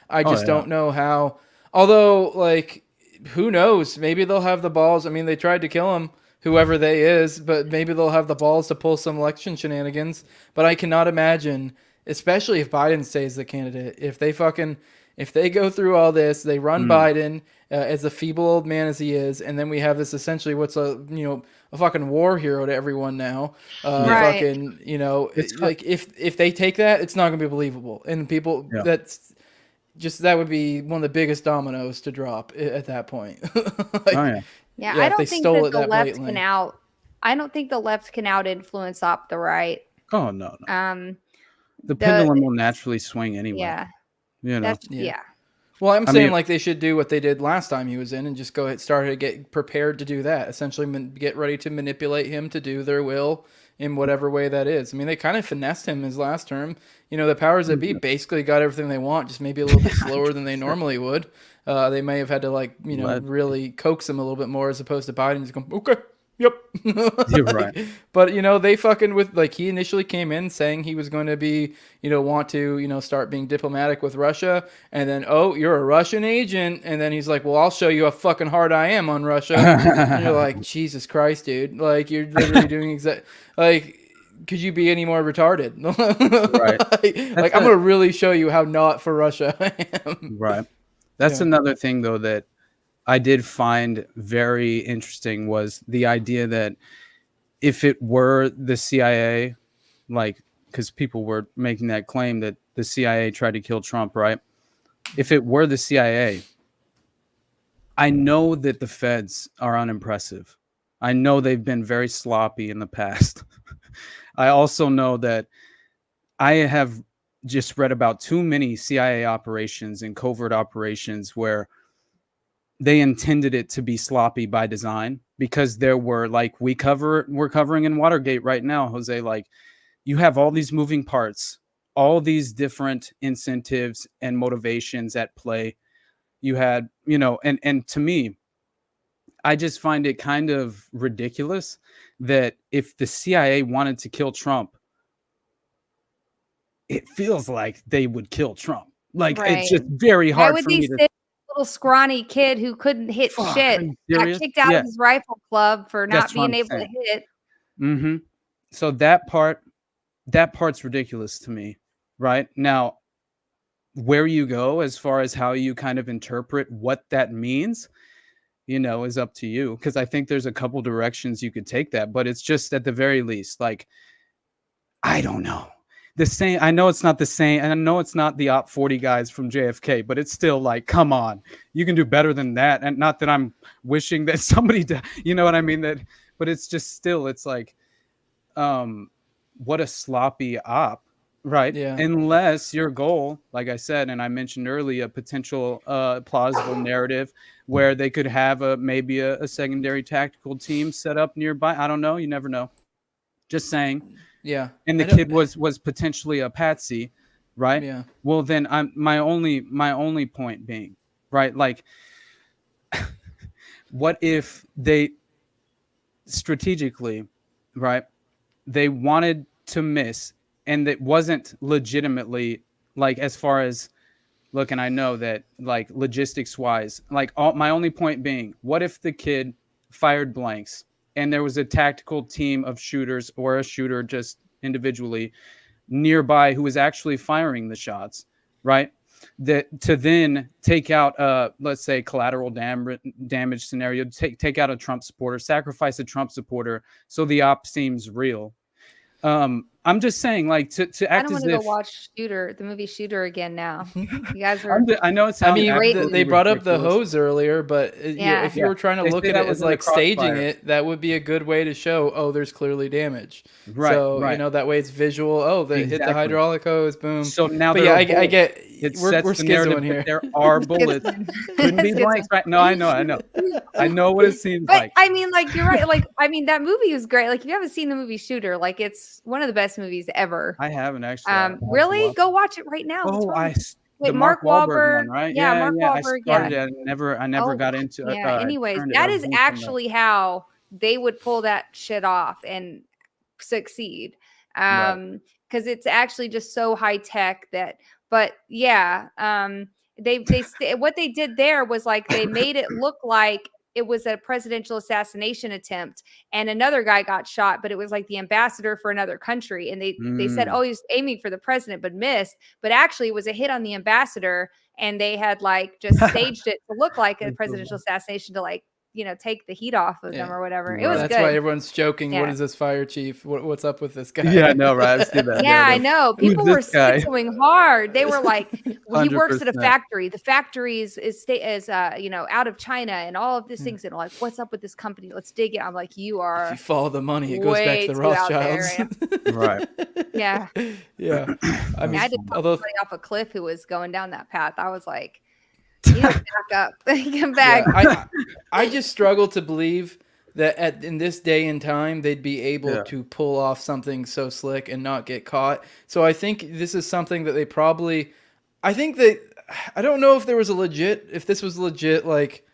I just don't know how. Although like who knows? Maybe they'll have the balls. I mean, they tried to kill him, whoever they is, but maybe they'll have the balls to pull some election shenanigans. But I cannot imagine, especially if Biden stays the candidate, if they go through all this, they run Biden as a feeble old man as he is, and then we have this essentially what's a fucking war hero to everyone now. Right. Fucking like if they take that, it's not gonna be believable, and people that would be one of the biggest dominoes to drop at that point. I don't think that the left can out. I don't think the left can out influence up the right. Oh no. The pendulum will naturally swing anyway. Yeah. Well, I'm saying like they should do what they did last time he was in and just go ahead start to get prepared to do that. Essentially, get ready to manipulate him to do their will in whatever way that is. I mean, they kind of finessed him his last term. The powers that be basically got everything they want, just maybe a little bit slower than they normally would. They may have had to really coax him a little bit more, as opposed to Biden just going, okay, yep. You're right. But they fucking with he initially came in saying he was going to be want to start being diplomatic with Russia, and then you're a Russian agent, and then he's like, well, I'll show you how fucking hard I am on Russia. And you're like, Jesus Christ, dude, like you're literally doing could you be any more retarded? Right. I'm gonna really show you how not for Russia I am. Right. That's another thing though that I did find very interesting, was the idea that if it were the CIA, because people were making that claim that the CIA tried to kill Trump, right? If it were the CIA, I know that the feds are unimpressive. I know they've been very sloppy in the past. I also know that I have just read about too many CIA operations and covert operations where they intended it to be sloppy by design, because there were we're covering in Watergate right now, Jose, you have all these moving parts, all these different incentives and motivations at play. You had, and to me, I just find it kind of ridiculous that if the CIA wanted to kill Trump, it feels like they would kill Trump. It's just very hard for me to. Little scrawny kid who couldn't hit shit got kicked out of his rifle club for not being able to hit. Mm-hmm. So that part's ridiculous to me. Right now, where you go as far as how you kind of interpret what that means, is up to you. Because I think there's a couple directions you could take that, but it's just at the very least, I don't know. The same. I know it's not the same, and I know it's not the Op 40 guys from JFK, but it's still come on, you can do better than that. And not that I'm wishing that somebody, you know what I mean? But it's just still, it's what a sloppy op, right? Yeah. Unless your goal, like I said, and I mentioned earlier, a potential plausible narrative where they could have maybe a secondary tactical team set up nearby. I don't know. You never know. Just saying. Yeah. And the kid was potentially a patsy, right? Yeah. Well, then my only point being, right? What if they strategically, right? They wanted to miss, and it wasn't legitimately as far as look, and I know that logistics wise, my only point being, what if the kid fired blanks and there was a tactical team of shooters, or a shooter just individually, nearby who was actually firing the shots, right? That to then take out, let's say, collateral damage scenario, take out a Trump supporter, sacrifice a Trump supporter, so the op seems real. I'm just saying, like, to I act don't want as to go if watch the movie Shooter again now. You guys are. I know it I sounds. mean, they brought up the ridiculous. hose earlier, but Yeah. if you were trying to They look say at that it was as in the like staging crossfire. it, that would be a good way to show, oh, there's clearly damage. Right, So right. that way it's visual. Oh, they hit the Exactly. hydraulic hose, boom. So now but there yeah, are I bullets. get It we're sets the narrative schizoing here. that there are bullets. Couldn't be blanks, right? No, I know. I know what it seems But like. I mean, like, you're right. Like, I mean, that movie was great. Like, if you haven't seen the movie Shooter, like, it's one of the best movies ever. I haven't actually. I have to Really? watch Go watch it right now. It's Oh, fun. the With Mark Wahlberg one, right? Yeah, Mark I Wahlberg. started Yeah. it. I never got into it. Yeah. Anyways, turned it. that I was is doing something else. actually how they would pull that shit off and succeed. Right. Because it's actually just so high tech that. But yeah, what they did there was like they made it look like it was a presidential assassination attempt, and another guy got shot, but it was like the ambassador for another country, and they said, oh, he's aiming for the president but missed, but actually it was a hit on the ambassador, and they had like just staged it to look like a presidential assassination to like take the heat off of them or whatever. It was That's good. why everyone's joking. Yeah. What is this, fire chief? What's up with this guy? Yeah, I know, right? I've seen that. Yeah, I know. People were schizoing hard. They were like, well, he works at a 100%. factory. The factory is out of China and all of these things. And like, what's up with this company? Let's dig it. I'm like, you are. If you follow the money, it goes back to the way too out Rothschilds. there. Right. Yeah. Yeah. I mean, I did although somebody off a cliff who was going down that path. I was like, you know, back up, come back. Yeah, I just struggle to believe that in this day and time they'd be able to pull off something so slick and not get caught. So I think this is something that they probably. I think that I don't know if this was legit. Like,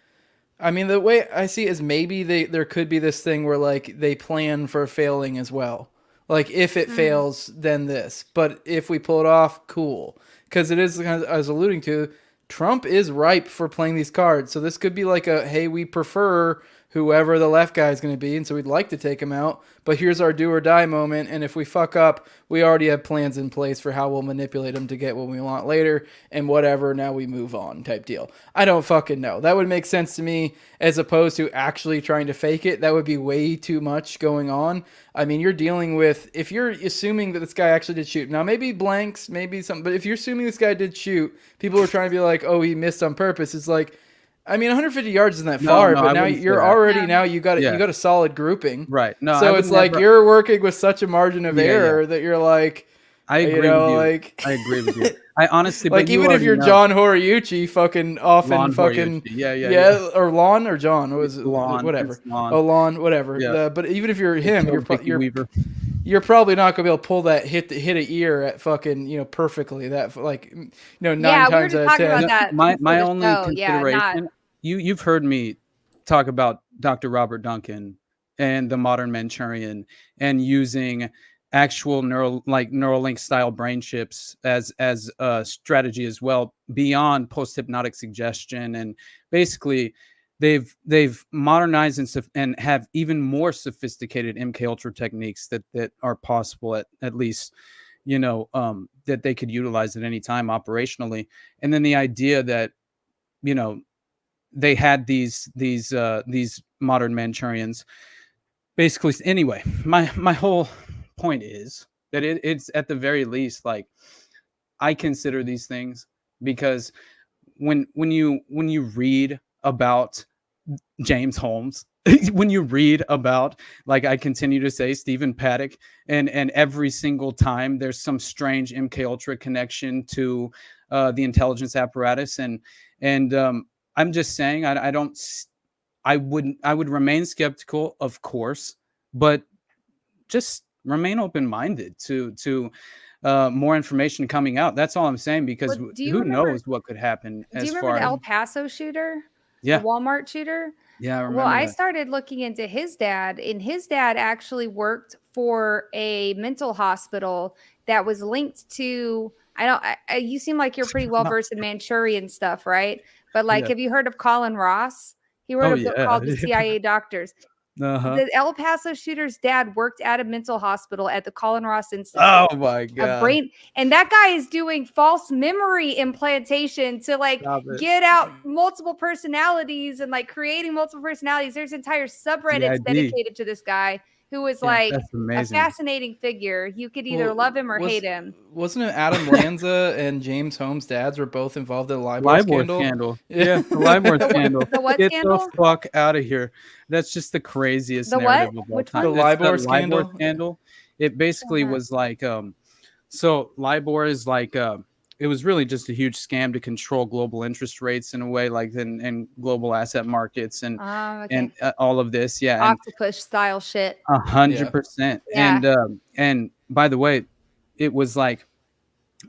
I mean, the way I see it is maybe there could be this thing where like they plan for failing as well. Like if it fails, then this. But if we pull it off, cool. Because it is, as I was alluding to, Trump is ripe for playing these cards. So this could be like hey, we prefer whoever the left guy is going to be, and so we'd like to take him out, but here's our do or die moment, and if we fuck up, we already have plans in place for how we'll manipulate him to get what we want later, and whatever, now we move on type deal. I don't fucking know. That would make sense to me, as opposed to actually trying to fake it. That would be way too much going on. I mean, you're dealing with, if you're assuming that this guy actually did shoot, now maybe blanks, maybe something, but if you're assuming this guy did shoot, people are trying to be like, oh, he missed on purpose. It's like, I mean, 150 yards isn't that far, but now you're already you got a solid grouping, right? No, so it's like you're working with such a margin of error that you're like, I agree with you. Like, I agree with you. I honestly, like, even if you're John Horiyuchi, fucking often fucking or Lon or John, what was it? Lon, whatever. Lon. Oh, Lon, whatever. Yeah. But even if you're him, you're probably not gonna be able to pull that hit a ear at fucking perfectly. That 9 times out of 10. My only consideration. You've heard me talk about Dr. Robert Duncan and the modern Manchurian and using actual Neuralink style brain chips as a strategy as well, beyond post-hypnotic suggestion. And basically they've modernized and have even more sophisticated MK Ultra techniques that are possible at least, that they could utilize at any time operationally. And then the idea that, they had these modern Manchurians. Basically, anyway, my whole point is that it's at the very least, like, I consider these things because when you read about James Holmes, when you read about, like I continue to say, Stephen Paddock, and every single time there's some strange MK Ultra connection to the intelligence apparatus, and I'm just saying, I would remain skeptical, of course, but just remain open-minded to more information coming out. That's all I'm saying, because who knows what could happen. Do you remember the El Paso shooter? Yeah. The Walmart shooter? Yeah, I remember. Well, I started looking into his dad, and his dad actually worked for a mental hospital that was linked to, you seem like you're pretty well versed in Manchurian stuff, right? But have you heard of Colin Ross? He wrote a book called The CIA Doctors. The El Paso shooter's dad worked at a mental hospital at the Colin Ross Institute. Oh my A god. brain, and that guy is doing false memory implantation to like get out multiple personalities and like creating multiple personalities. There's entire subreddits CID. dedicated to this guy who is like that's a amazing. fascinating figure. You could either love him or hate him. Wasn't it Adam Lanza and James Holmes' dads were both involved in the LIBOR scandal? Yeah, the LIBOR scandal. The what Get scandal? the fuck out of here. That's just the craziest The narrative what? of all Which time. one? The It's LIBOR scandal? scandal. It basically was like, so LIBOR is like, it was really just a huge scam to control global interest rates in a way, like in global asset markets and all of this. Yeah, Octopus style shit. 100%. Yeah. And by the way, it was like,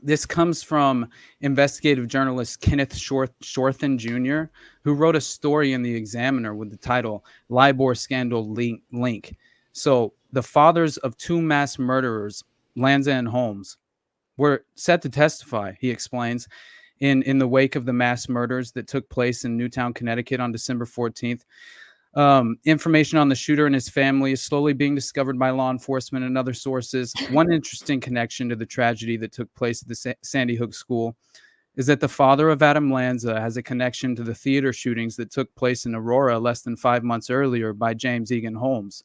this comes from investigative journalist Kenneth Shorthen Jr., who wrote a story in the Examiner with the title "LIBOR Scandal Link." So the fathers of two mass murderers, Lanza and Holmes, were set to testify, he explains, in the wake of the mass murders that took place in Newtown, Connecticut on December 14th. Information on the shooter and his family is slowly being discovered by law enforcement and other sources. One interesting connection to the tragedy that took place at the Sandy Hook school is that the father of Adam Lanza has a connection to the theater shootings that took place in Aurora less than 5 months earlier by James Egan Holmes.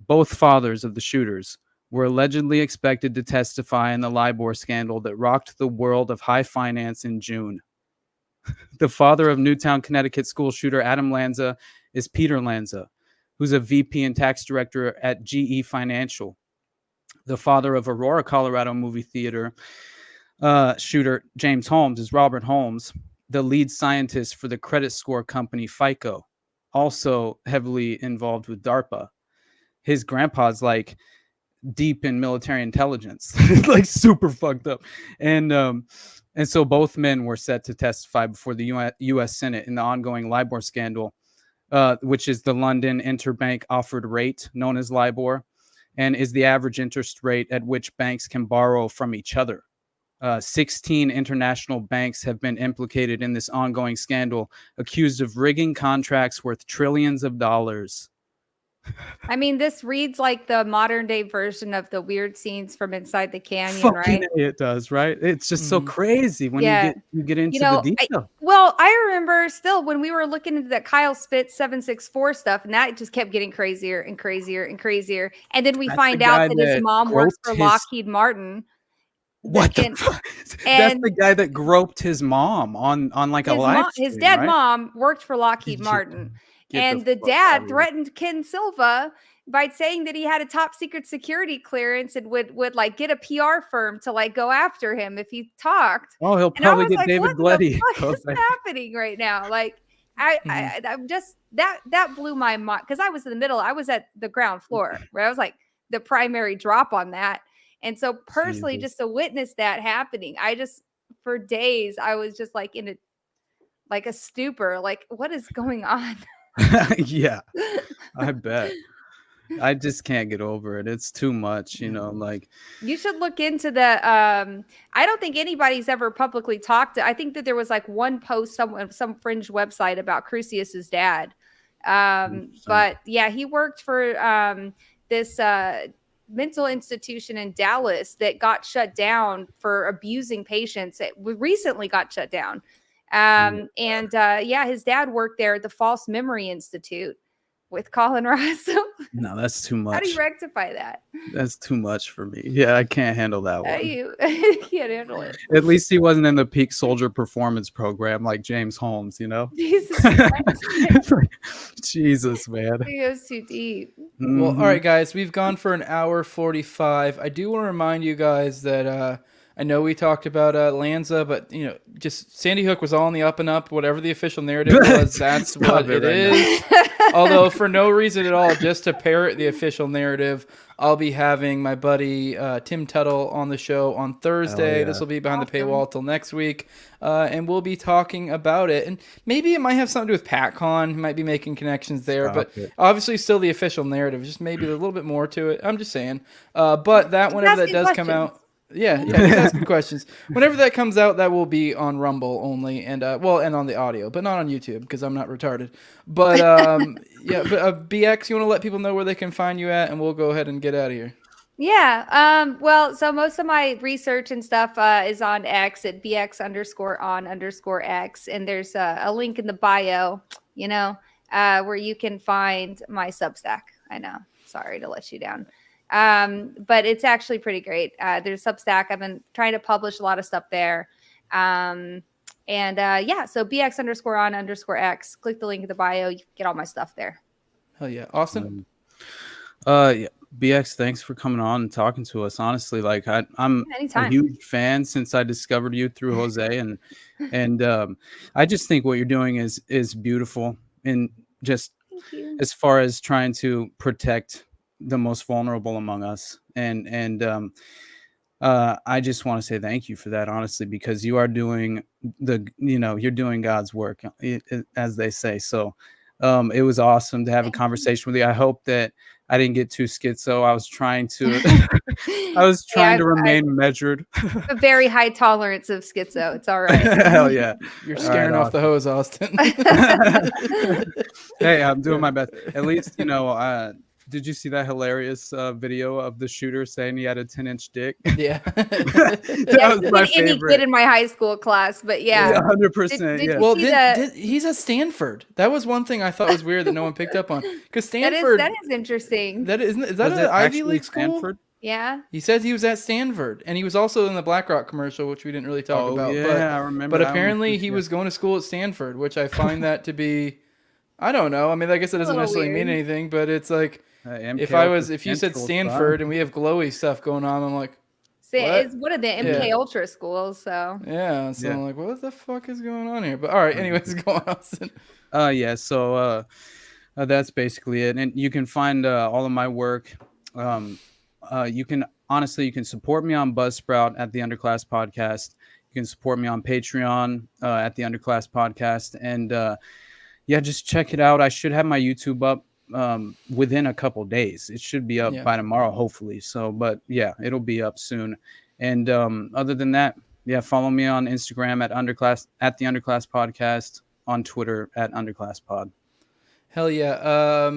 Both fathers of the shooters were allegedly expected to testify in the LIBOR scandal that rocked the world of high finance in June. The father of Newtown, Connecticut school shooter Adam Lanza is Peter Lanza, who's a VP and tax director at GE Financial. The father of Aurora, Colorado movie theater shooter James Holmes is Robert Holmes, the lead scientist for the credit score company FICO, also heavily involved with DARPA. His grandpa's like deep in military intelligence, like super fucked up. And so both men were set to testify before the U.S. Senate in the ongoing LIBOR scandal, which is the London Interbank Offered Rate, known as LIBOR, and is the average interest rate at which banks can borrow from each other. 16 international banks have been implicated in this ongoing scandal, accused of rigging contracts worth trillions of dollars. I mean, this reads like the modern day version of the weird scenes from Inside the Canyon, Fucking right? It does, right? It's just so crazy when you get into the detail. I remember still when we were looking into that Kyle Spitz 764 stuff, and that just kept getting crazier and crazier and crazier. And then we find out that his mom works for Lockheed Martin. What the fuck? That's the guy that groped his mom on like a live stream, his dead right? mom worked for Lockheed Martin. And the dad threatened Ken Silva by saying that he had a top secret security clearance and would like get a PR firm to like go after him if he talked. Oh, he'll probably get David Gleddy. What is happening right now? Like I'm just that blew my mind because I was in the middle. I was at the ground floor where I was like the primary drop on that. And so personally, just to witness that happening, for days I was just like in a stupor. Like, what is going on? Yeah, I bet. I just can't get over it. It's too much, like you should look into the I don't think anybody's ever publicly talked I think that there was like one post some fringe website about Crucius's dad. But yeah, he worked for this mental institution in Dallas that got shut down for abusing patients. It recently got shut down. His dad worked there at the False Memory Institute with Colin Ross. No, that's too much. How do you rectify that? That's too much for me. Yeah, I can't handle that one. You can't handle it. At least he wasn't in the peak soldier performance program like James Holmes, Jesus Jesus, man. He goes too deep. Well, all right, guys, we've gone for an hour 45. I do want to remind you guys that I know we talked about Lanza, but just Sandy Hook was all on the up and up. Whatever the official narrative was, that's what it is. Although for no reason at all, just to parrot the official narrative, I'll be having my buddy Tim Tuttle on the show on Thursday. Yeah. This will be behind the paywall till next week, and we'll be talking about it. And maybe it might have something to do with PatCon. He might be making connections there, obviously still the official narrative. Just maybe a little bit more to it. I'm just saying. But whenever that does come out. Yeah, he's asking questions. Whenever that comes out, that will be on Rumble only, and and on the audio, but not on YouTube because I'm not retarded. But BX, you want to let people know where they can find you at, and we'll go ahead and get out of here. Yeah. Well, so most of my research and stuff is on X at BX_on_X. And there's a link in the bio, where you can find my Substack. I know. Sorry to let you down. But it's actually pretty great. There's Substack. I've been trying to publish a lot of stuff there. So BX_on_X. Click the link in the bio. You can get all my stuff there. Hell yeah. Austin? Yeah. BX, thanks for coming on and talking to us. Honestly, like I'm Anytime. a huge fan since I discovered you through Jose, and I just think what you're doing is beautiful, and just as far as trying to protect the most vulnerable among us, and I just want to say thank you for that, honestly, because you are doing you're doing God's work, as they say. So it was awesome to have a conversation with you. I hope that I didn't get too schizo. I was trying to to remain measured. A very high tolerance of schizo. It's all right. Hell yeah. You're scaring off the hose, Austin. Hey, I'm doing my best. At least, did you see that hilarious video of the shooter saying he had a 10-inch dick? Yeah. That was my any favorite. kid in my high school class, but yeah. 100%. Yeah. Well, he's at Stanford. That was one thing I thought was weird that no one picked up on. Because Stanford. That is interesting. Is that an Ivy League school? Stanford? Yeah. He said he was at Stanford, and he was also in the BlackRock commercial, which we didn't really talk about. Yeah, I remember. But apparently he was going to school at Stanford, which I find that to be, I don't know. I mean, I guess it doesn't necessarily mean anything, but it's like, if you said Stanford and we have glowy stuff going on, I'm like, it's one of the MK Ultra schools, so. Yeah, so I'm like, what the fuck is going on here? But all right, anyways, go on, Austin. So that's basically it. And you can find all of my work. You can support me on Buzzsprout at the Underclass Podcast. You can support me on Patreon at the Underclass Podcast. And just check it out. I should have my YouTube up within a couple days. It should be up by tomorrow, hopefully. So, but yeah, it'll be up soon. And other than that, follow me on Instagram at the Underclass Podcast, on Twitter at Underclass Pod. Hell yeah.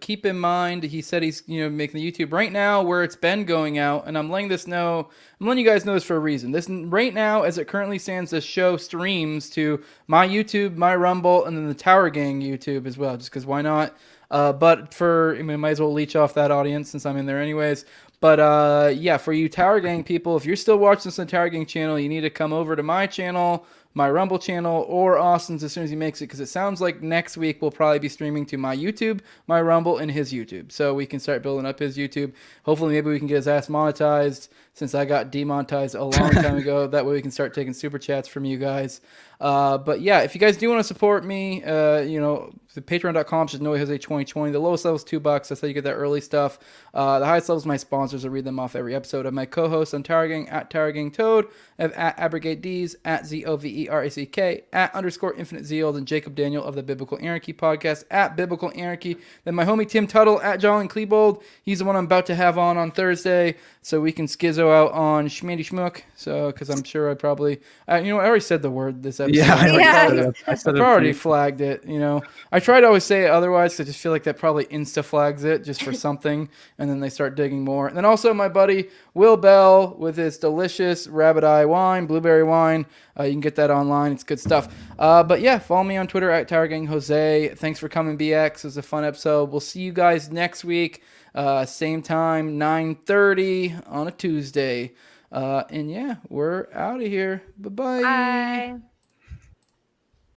Keep in mind, he said he's making the YouTube right now where it's been going out, and I'm letting you guys know this for a reason. This right now, as it currently stands, this show streams to my YouTube, my Rumble, and then the Tower Gang YouTube as well, just because why not? But might as well leech off that audience since I'm in there anyways. But for you Tower Gang people, if you're still watching this on the Tower Gang channel, you need to come over to my channel, my Rumble channel, or Austin's as soon as he makes it, because it sounds like next week we'll probably be streaming to my YouTube, my Rumble, and his YouTube. So we can start building up his YouTube. Hopefully maybe we can get his ass monetized, since I got demonetized a long time ago. That way we can start taking super chats from you guys. But yeah, if you guys do want to support me, the patreon.com is NoeJose2020. The lowest level is $2. That's how you get that early stuff. The highest level is my sponsors. I read them off every episode. Of my co-hosts on Tower Gang, at Tower Gang Toad, of at Abrogate D's, at ZOVERACK, at _Infinite Zeal, and Jacob Daniel of the Biblical Anarchy podcast, at Biblical Anarchy. Then my homie Tim Tuttle, at Jolin Klebold. He's the one I'm about to have on Thursday, so we can skizzo out on Schmandy Schmook. So, because I'm sure I probably, I already said the word this episode. I already flagged it. I try to always say it otherwise, because I just feel like that probably insta flags it just for something, and then they start digging more. And then also my buddy Will Bell with his delicious rabbit eye wine, blueberry wine. You can get that online. It's good stuff. But yeah, follow me on Twitter at Tower Gang Jose. Thanks for coming, BX. It was a fun episode. We'll see you guys next week, same time, 9:30 on a Tuesday. And yeah, we're out of here. Bye-bye. Bye.